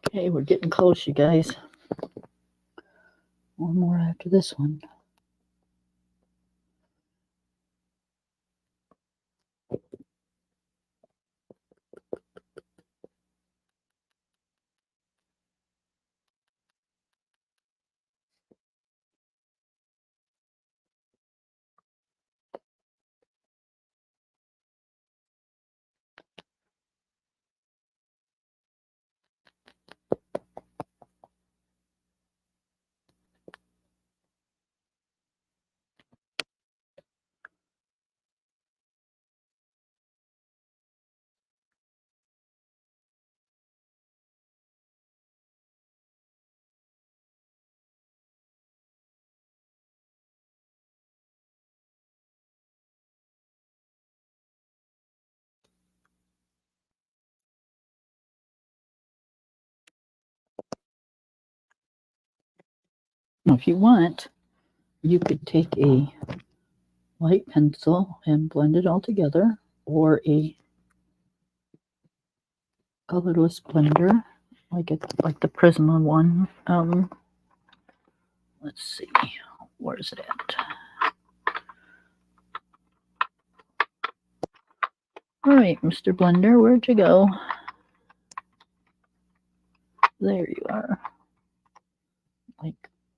Okay, we're getting close, you guys. One more after this one. Now, if you want, you could take a light pencil and blend it all together, or a colorless blender, like the Prisma one. Let's see, where's it at? All right, Mr. Blender, where'd you go? There you are.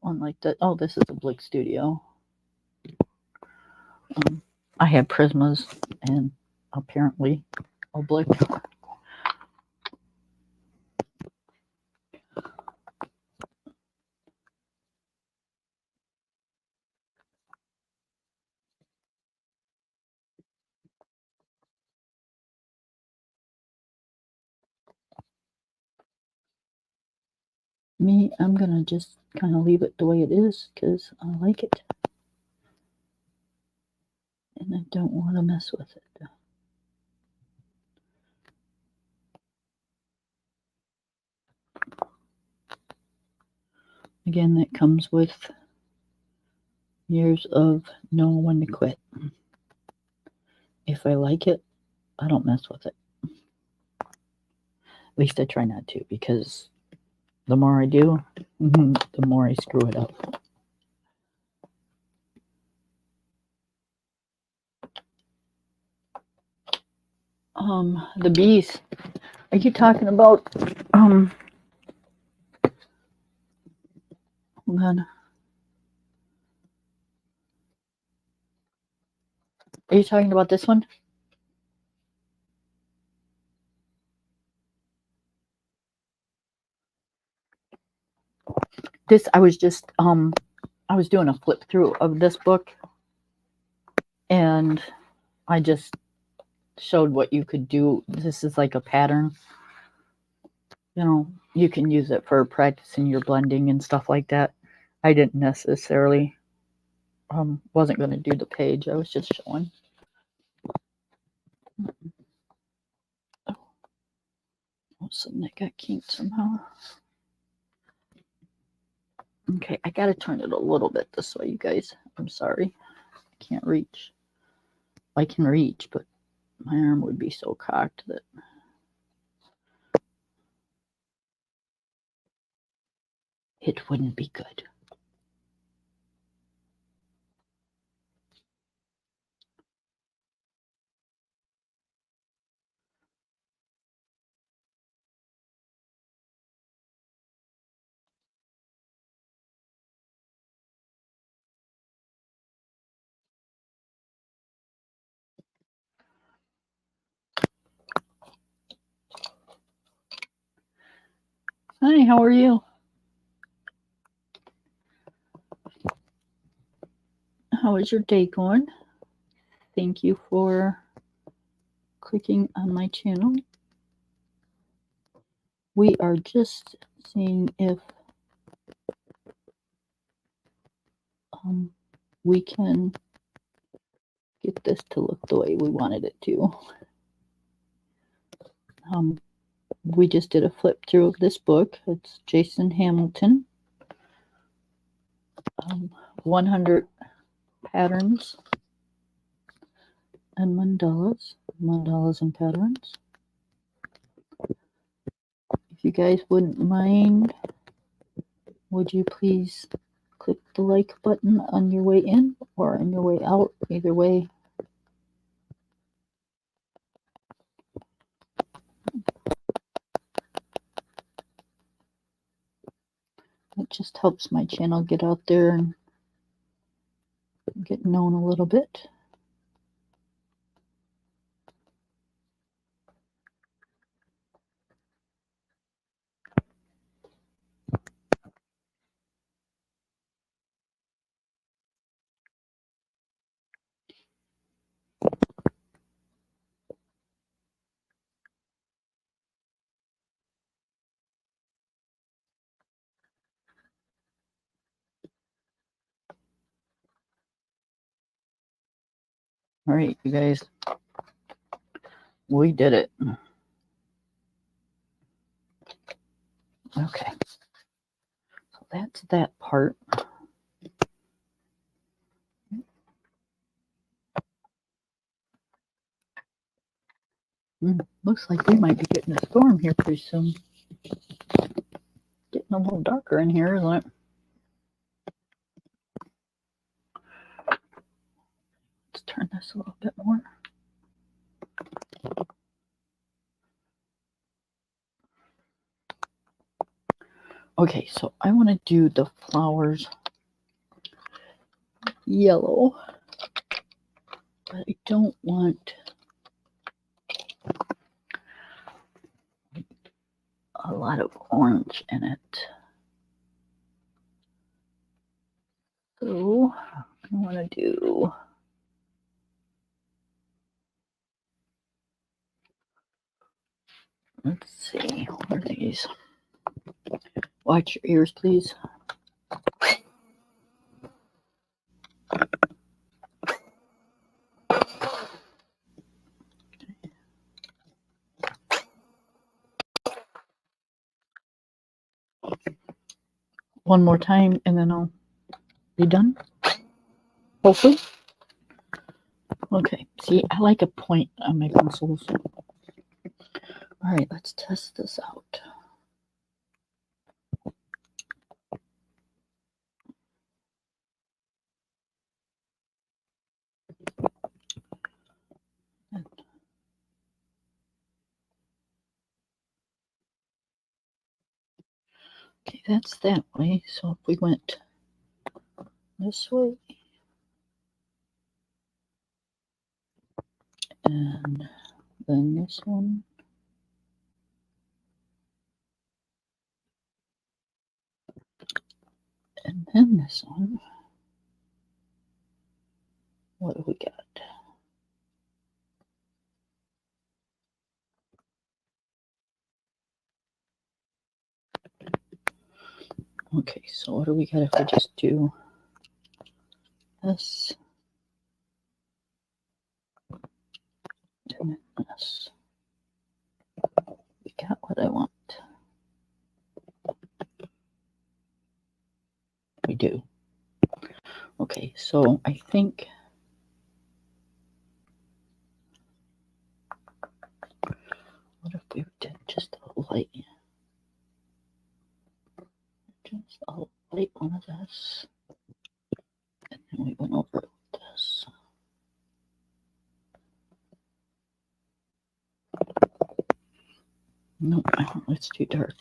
One like that. Oh, this is a Blick Studio. I have Prismas and apparently a Blick. Me, I'm gonna just kind of leave it the way it is because I like it. And I don't want to mess with it. Again, that comes with years of knowing when to quit. If I like it, I don't mess with it. least I try not to, because the more I do, the more I screw it up. The bees. Are you talking about hold on. Are you talking about this one? This, I was just I was doing a flip through of this book, and I just showed what you could do. This is like a pattern. You know, you can use it for practicing your blending and stuff like that. I didn't necessarily wasn't going to do the page. I was just showing. Oh, something that got kinked somehow. Okay, I got to turn it a little bit this way, you guys. I'm sorry. I can't reach. I can reach, but my arm would be so cocked that it wouldn't be good. Hi, how are you? How is your day going? Thank you for clicking on my channel. We are just seeing if we can get this to look the way we wanted it to. We just did a flip through of this book. It's Jason Hamilton. 100 patterns and mandalas and patterns. If you guys wouldn't mind, would you please click the like button on your way in or on your way out? Either way. It just helps my channel get out there and get known a little bit. All right, you guys, we did it. Okay, so that's that part. Looks like we might be getting a storm here pretty soon. Getting a little darker in here, isn't it? Let's turn this a little bit more. Okay, so I want to do the flowers yellow, but I don't want a lot of orange in it. So I want to do let's see, what are these? Watch your ears, please. One more time and then I'll be done. Hopefully. Okay, see, I like a point on my pencils. All right, let's test this out. Okay, that's that way. So if we went this way and then this one, and then this one, what do we got? Okay, so what do we got if we just do this and then this? We got what I want. We do. Okay, so I think what if we did just a light one of this, and then we went over it with this. Nope, it's too dark.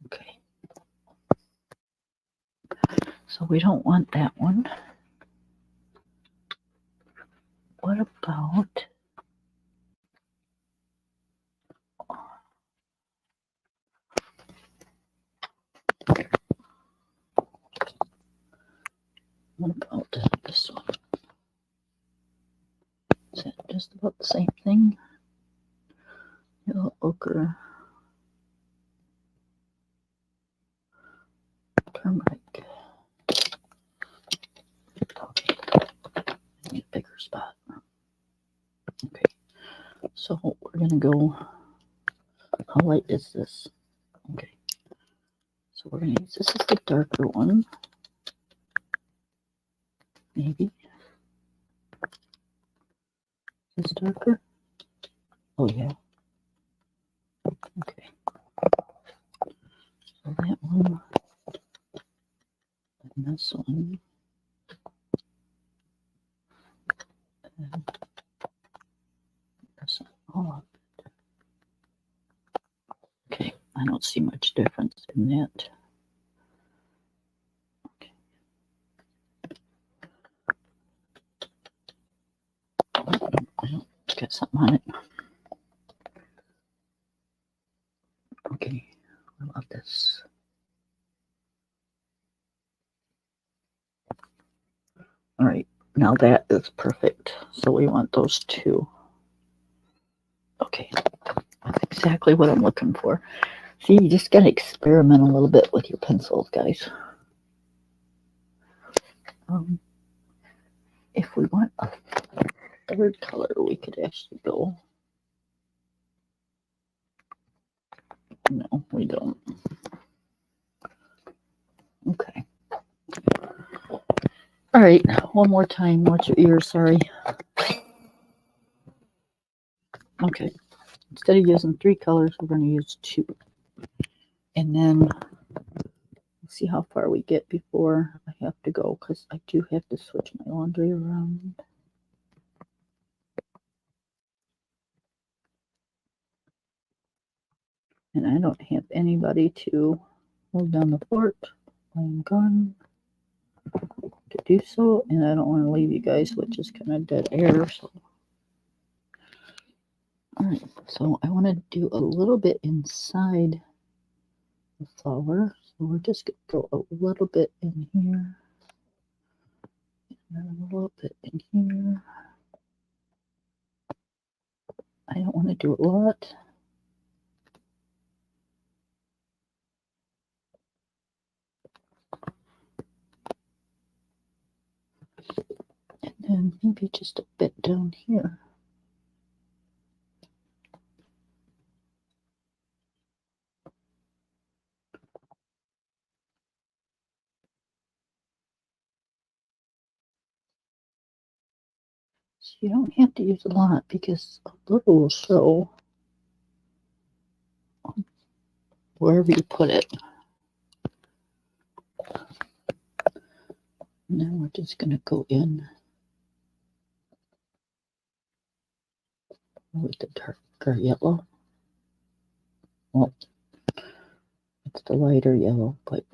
Okay. So we don't want that one. What about this one? Is that just about the same thing? Yellow ochre. Turmeric. Okay. I need a bigger spot. Okay. So we're gonna go. How light is this? Okay. So we're gonna use this is the darker one. Maybe. Is this darker? Oh yeah. Okay. So that one and this one. And this one. Oh. Okay. I don't see much difference in that. Okay. I don't get something on it. Okay. What about this? All right. Now that is perfect. So we want those two. Okay. That's exactly what I'm looking for. See, you just got to experiment a little bit with your pencils, guys. If we want a third color, we could actually go. No, we don't. Okay. All right, one more time. Watch your ears, sorry. Okay. Instead of using 3 colors, we're going to use 2. And then see how far we get before I have to go, because I do have to switch my laundry around. And I don't have anybody to hold down the fort when I'm gone to do so, and I don't want to leave you guys with just kind of dead air. So, all right, so I want to do a little bit inside the flower. So we're just going to go a little bit in here, and then a little bit in here. I don't want to do a lot. And then maybe just a bit down here. So you don't have to use a lot because a little will show. wherever you put it. And then we're just going to go in with the darker yellow. Well, it's the lighter yellow, but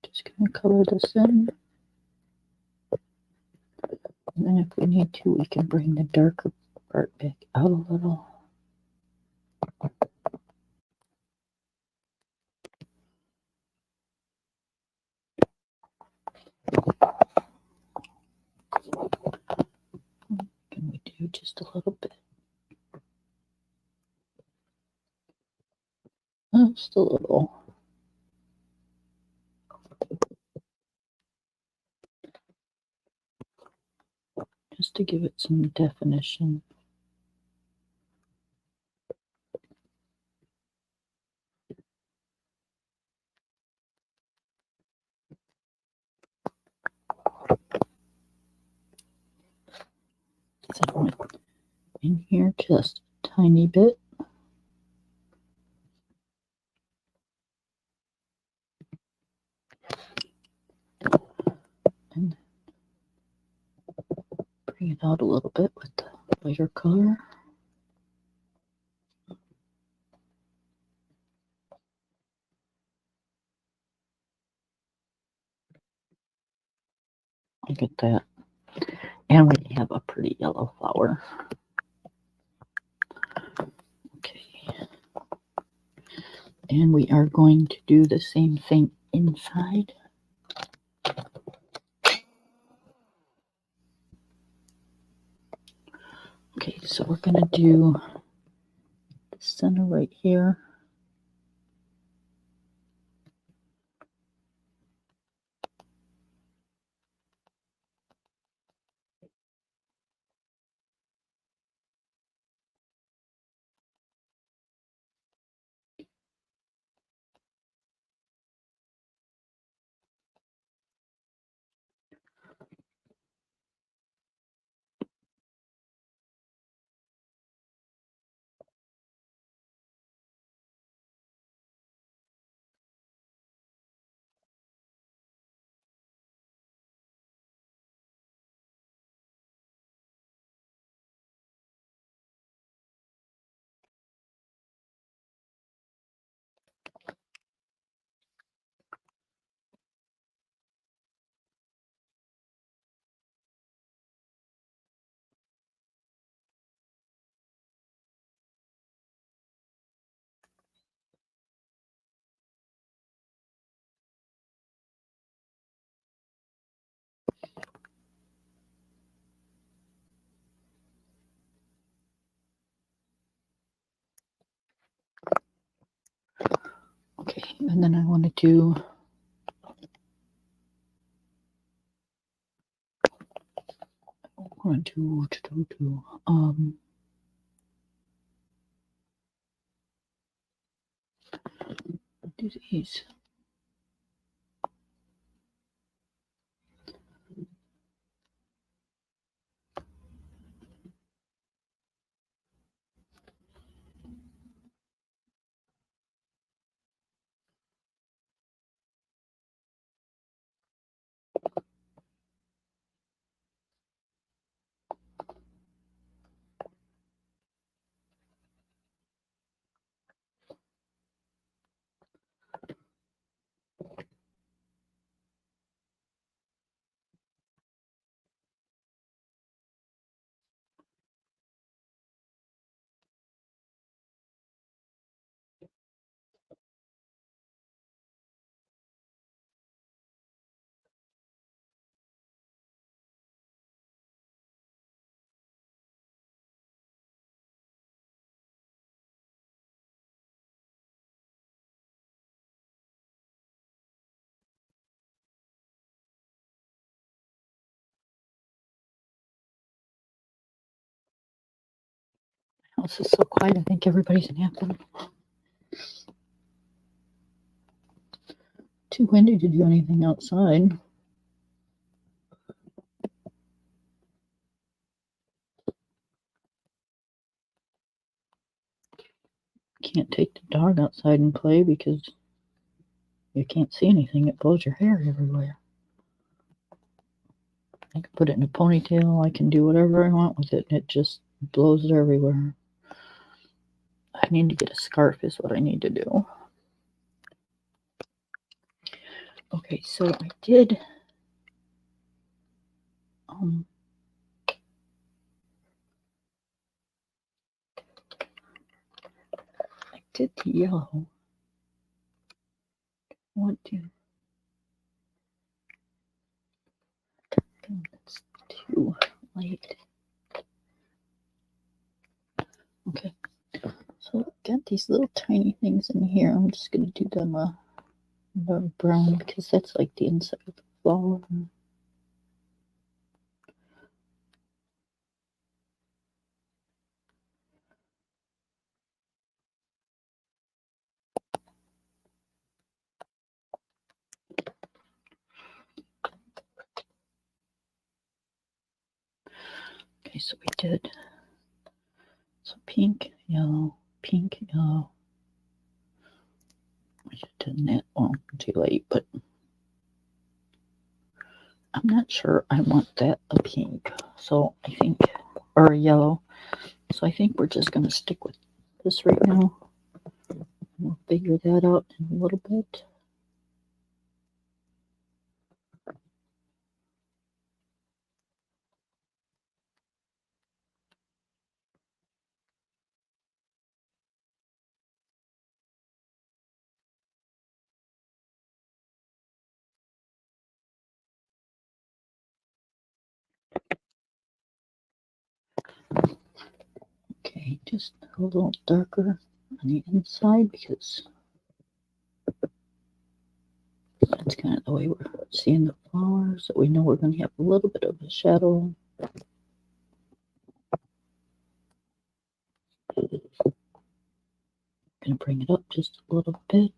just going to color this in. And then if we need to, we can bring the darker part back out a little. Can we do just a little bit? Just a little. Just to give it some definition. So in here just a tiny bit. And bring it out a little bit with the lighter color. Look at that. And we have a pretty yellow flower. Okay. And we are going to do the same thing inside. Okay, so we're going to do the center right here. Okay, and then I want to do do these. House is so quiet. I think everybody's napping. Too windy to do anything outside. Can't take the dog outside and play because you can't see anything. It blows your hair everywhere. I can put it in a ponytail. I can do whatever I want with it, and it just blows it everywhere. I need to get a scarf is what I need to do. Okay, so I did the yellow. Want to? That's too light. Okay, so I've got these little tiny things in here. I'm just gonna do them brown because that's like the inside of the flower. Okay, so we did pink, yellow, pink, yellow. I should have done that. Well, too late, but I'm not sure I want that a pink. So I think, or a yellow. So I think we're just going to stick with this right now. We'll figure that out in a little bit. Okay, just a little darker on the inside because that's kind of the way we're seeing the flowers. So we know we're going to have a little bit of a shadow. Going to bring it up just a little bit.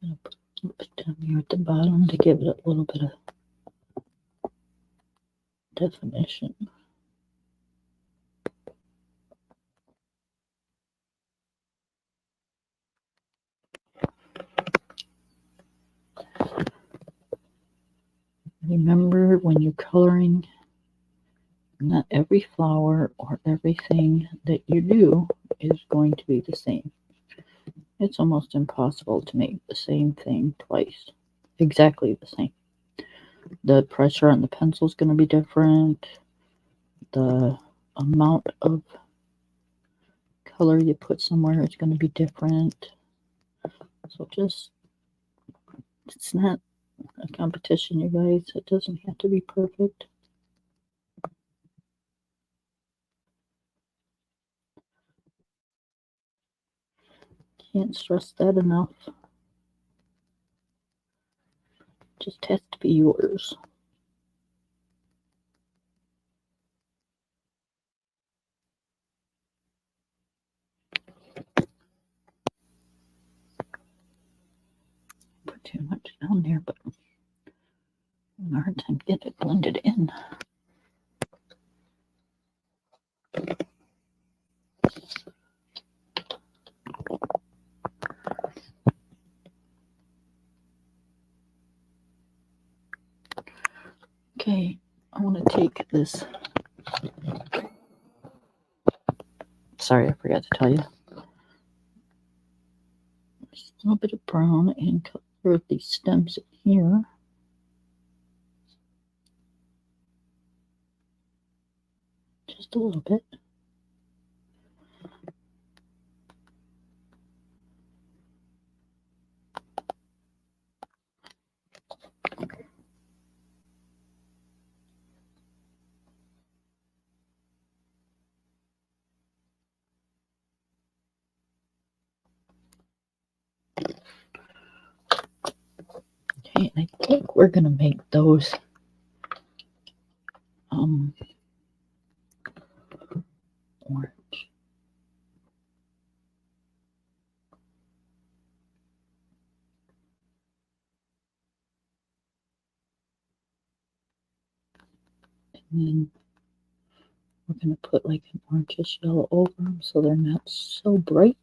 I'm going to put a little bit down here at the bottom to give it a little bit of definition. Remember when you're coloring, not every flower or everything that you do is going to be the same. It's almost impossible to make the same thing twice, exactly the same. The pressure on the pencil is going to be different. The amount of color you put somewhere is going to be different. So just, it's not a competition, you guys. It doesn't have to be perfect. Can't stress that enough. Just has to be yours. Put too much down there, but I'm having a hard time getting it blended in. Okay, I want to take this. Sorry, I forgot to tell you. Just a little bit of brown and color these stems in here. Just a little bit. Okay, I think we're gonna make those orange. And we're going to put like an orangish yellow over them so they're not so bright.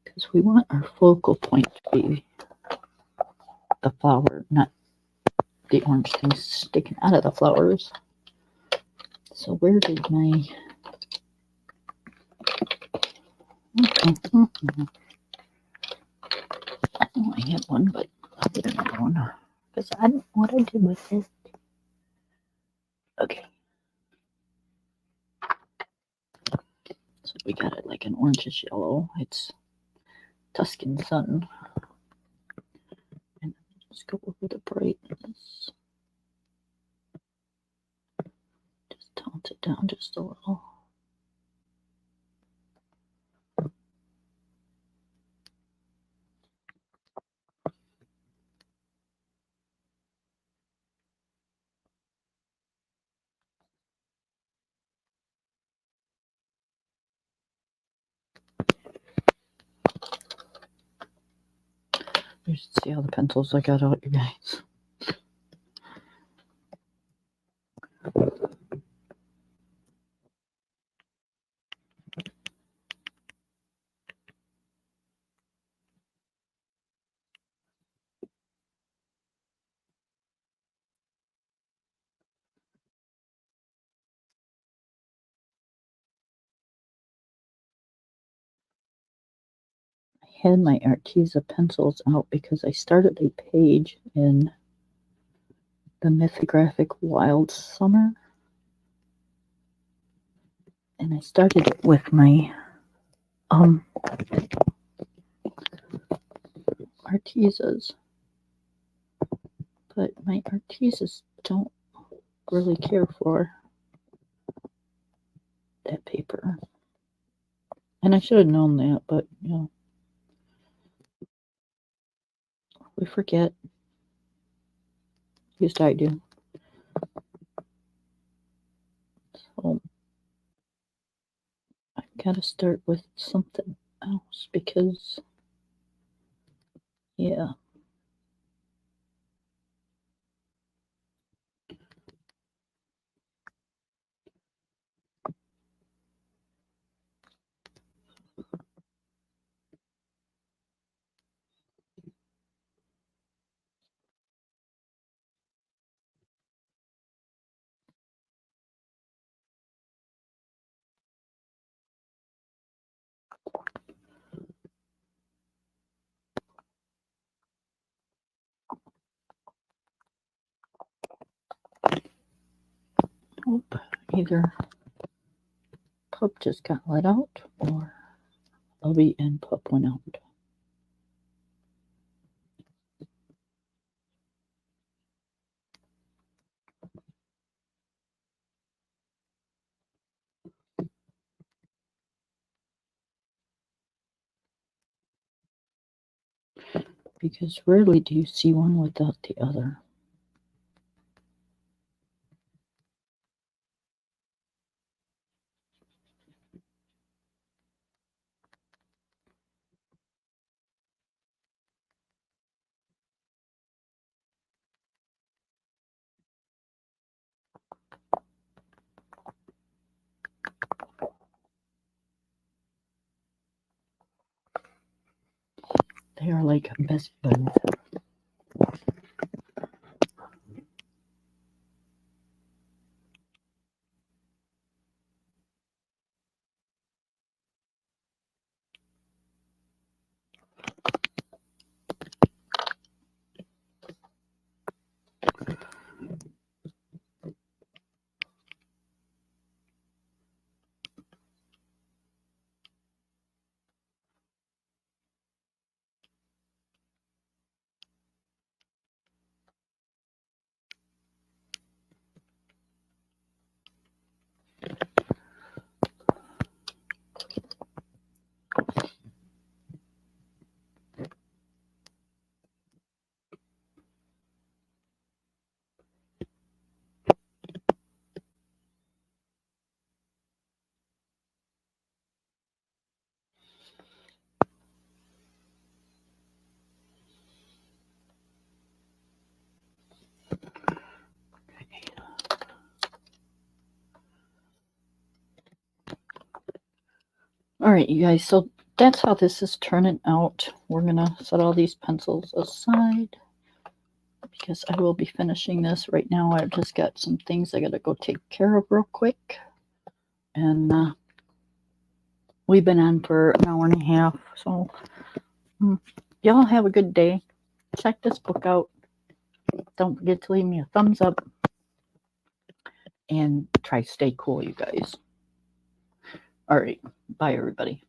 Because we want our focal point to be the flower, not the orange things sticking out of the flowers. So where did my... I know I had one, but I'll get another one. Because I don't know what I did with it. Okay. So we got it like an orangish yellow. It's Tuscan Sun. And let's go over the brightness. Just tone it down just a little. You should see all the pencils I got out, you guys. I had my Arteza pencils out because I started a page in the Mythographic Wild Summer. And I started it with my Artezas. But my Artezas don't really care for that paper. And I should have known that, but you know, we forget. At least I do. So I've got to start with something else because, yeah. Hope either pup just got let out or Ubby and pup went out. Because rarely do you see one without the other. They are like best buds. All right, you guys, so that's how this is turning out. We're going to set all these pencils aside because I will be finishing this right now. I've just got some things I got to go take care of real quick. And we've been on for an hour and a half. So y'all have a good day. Check this book out. Don't forget to leave me a thumbs up. And try to stay cool, you guys. All right. Bye, everybody.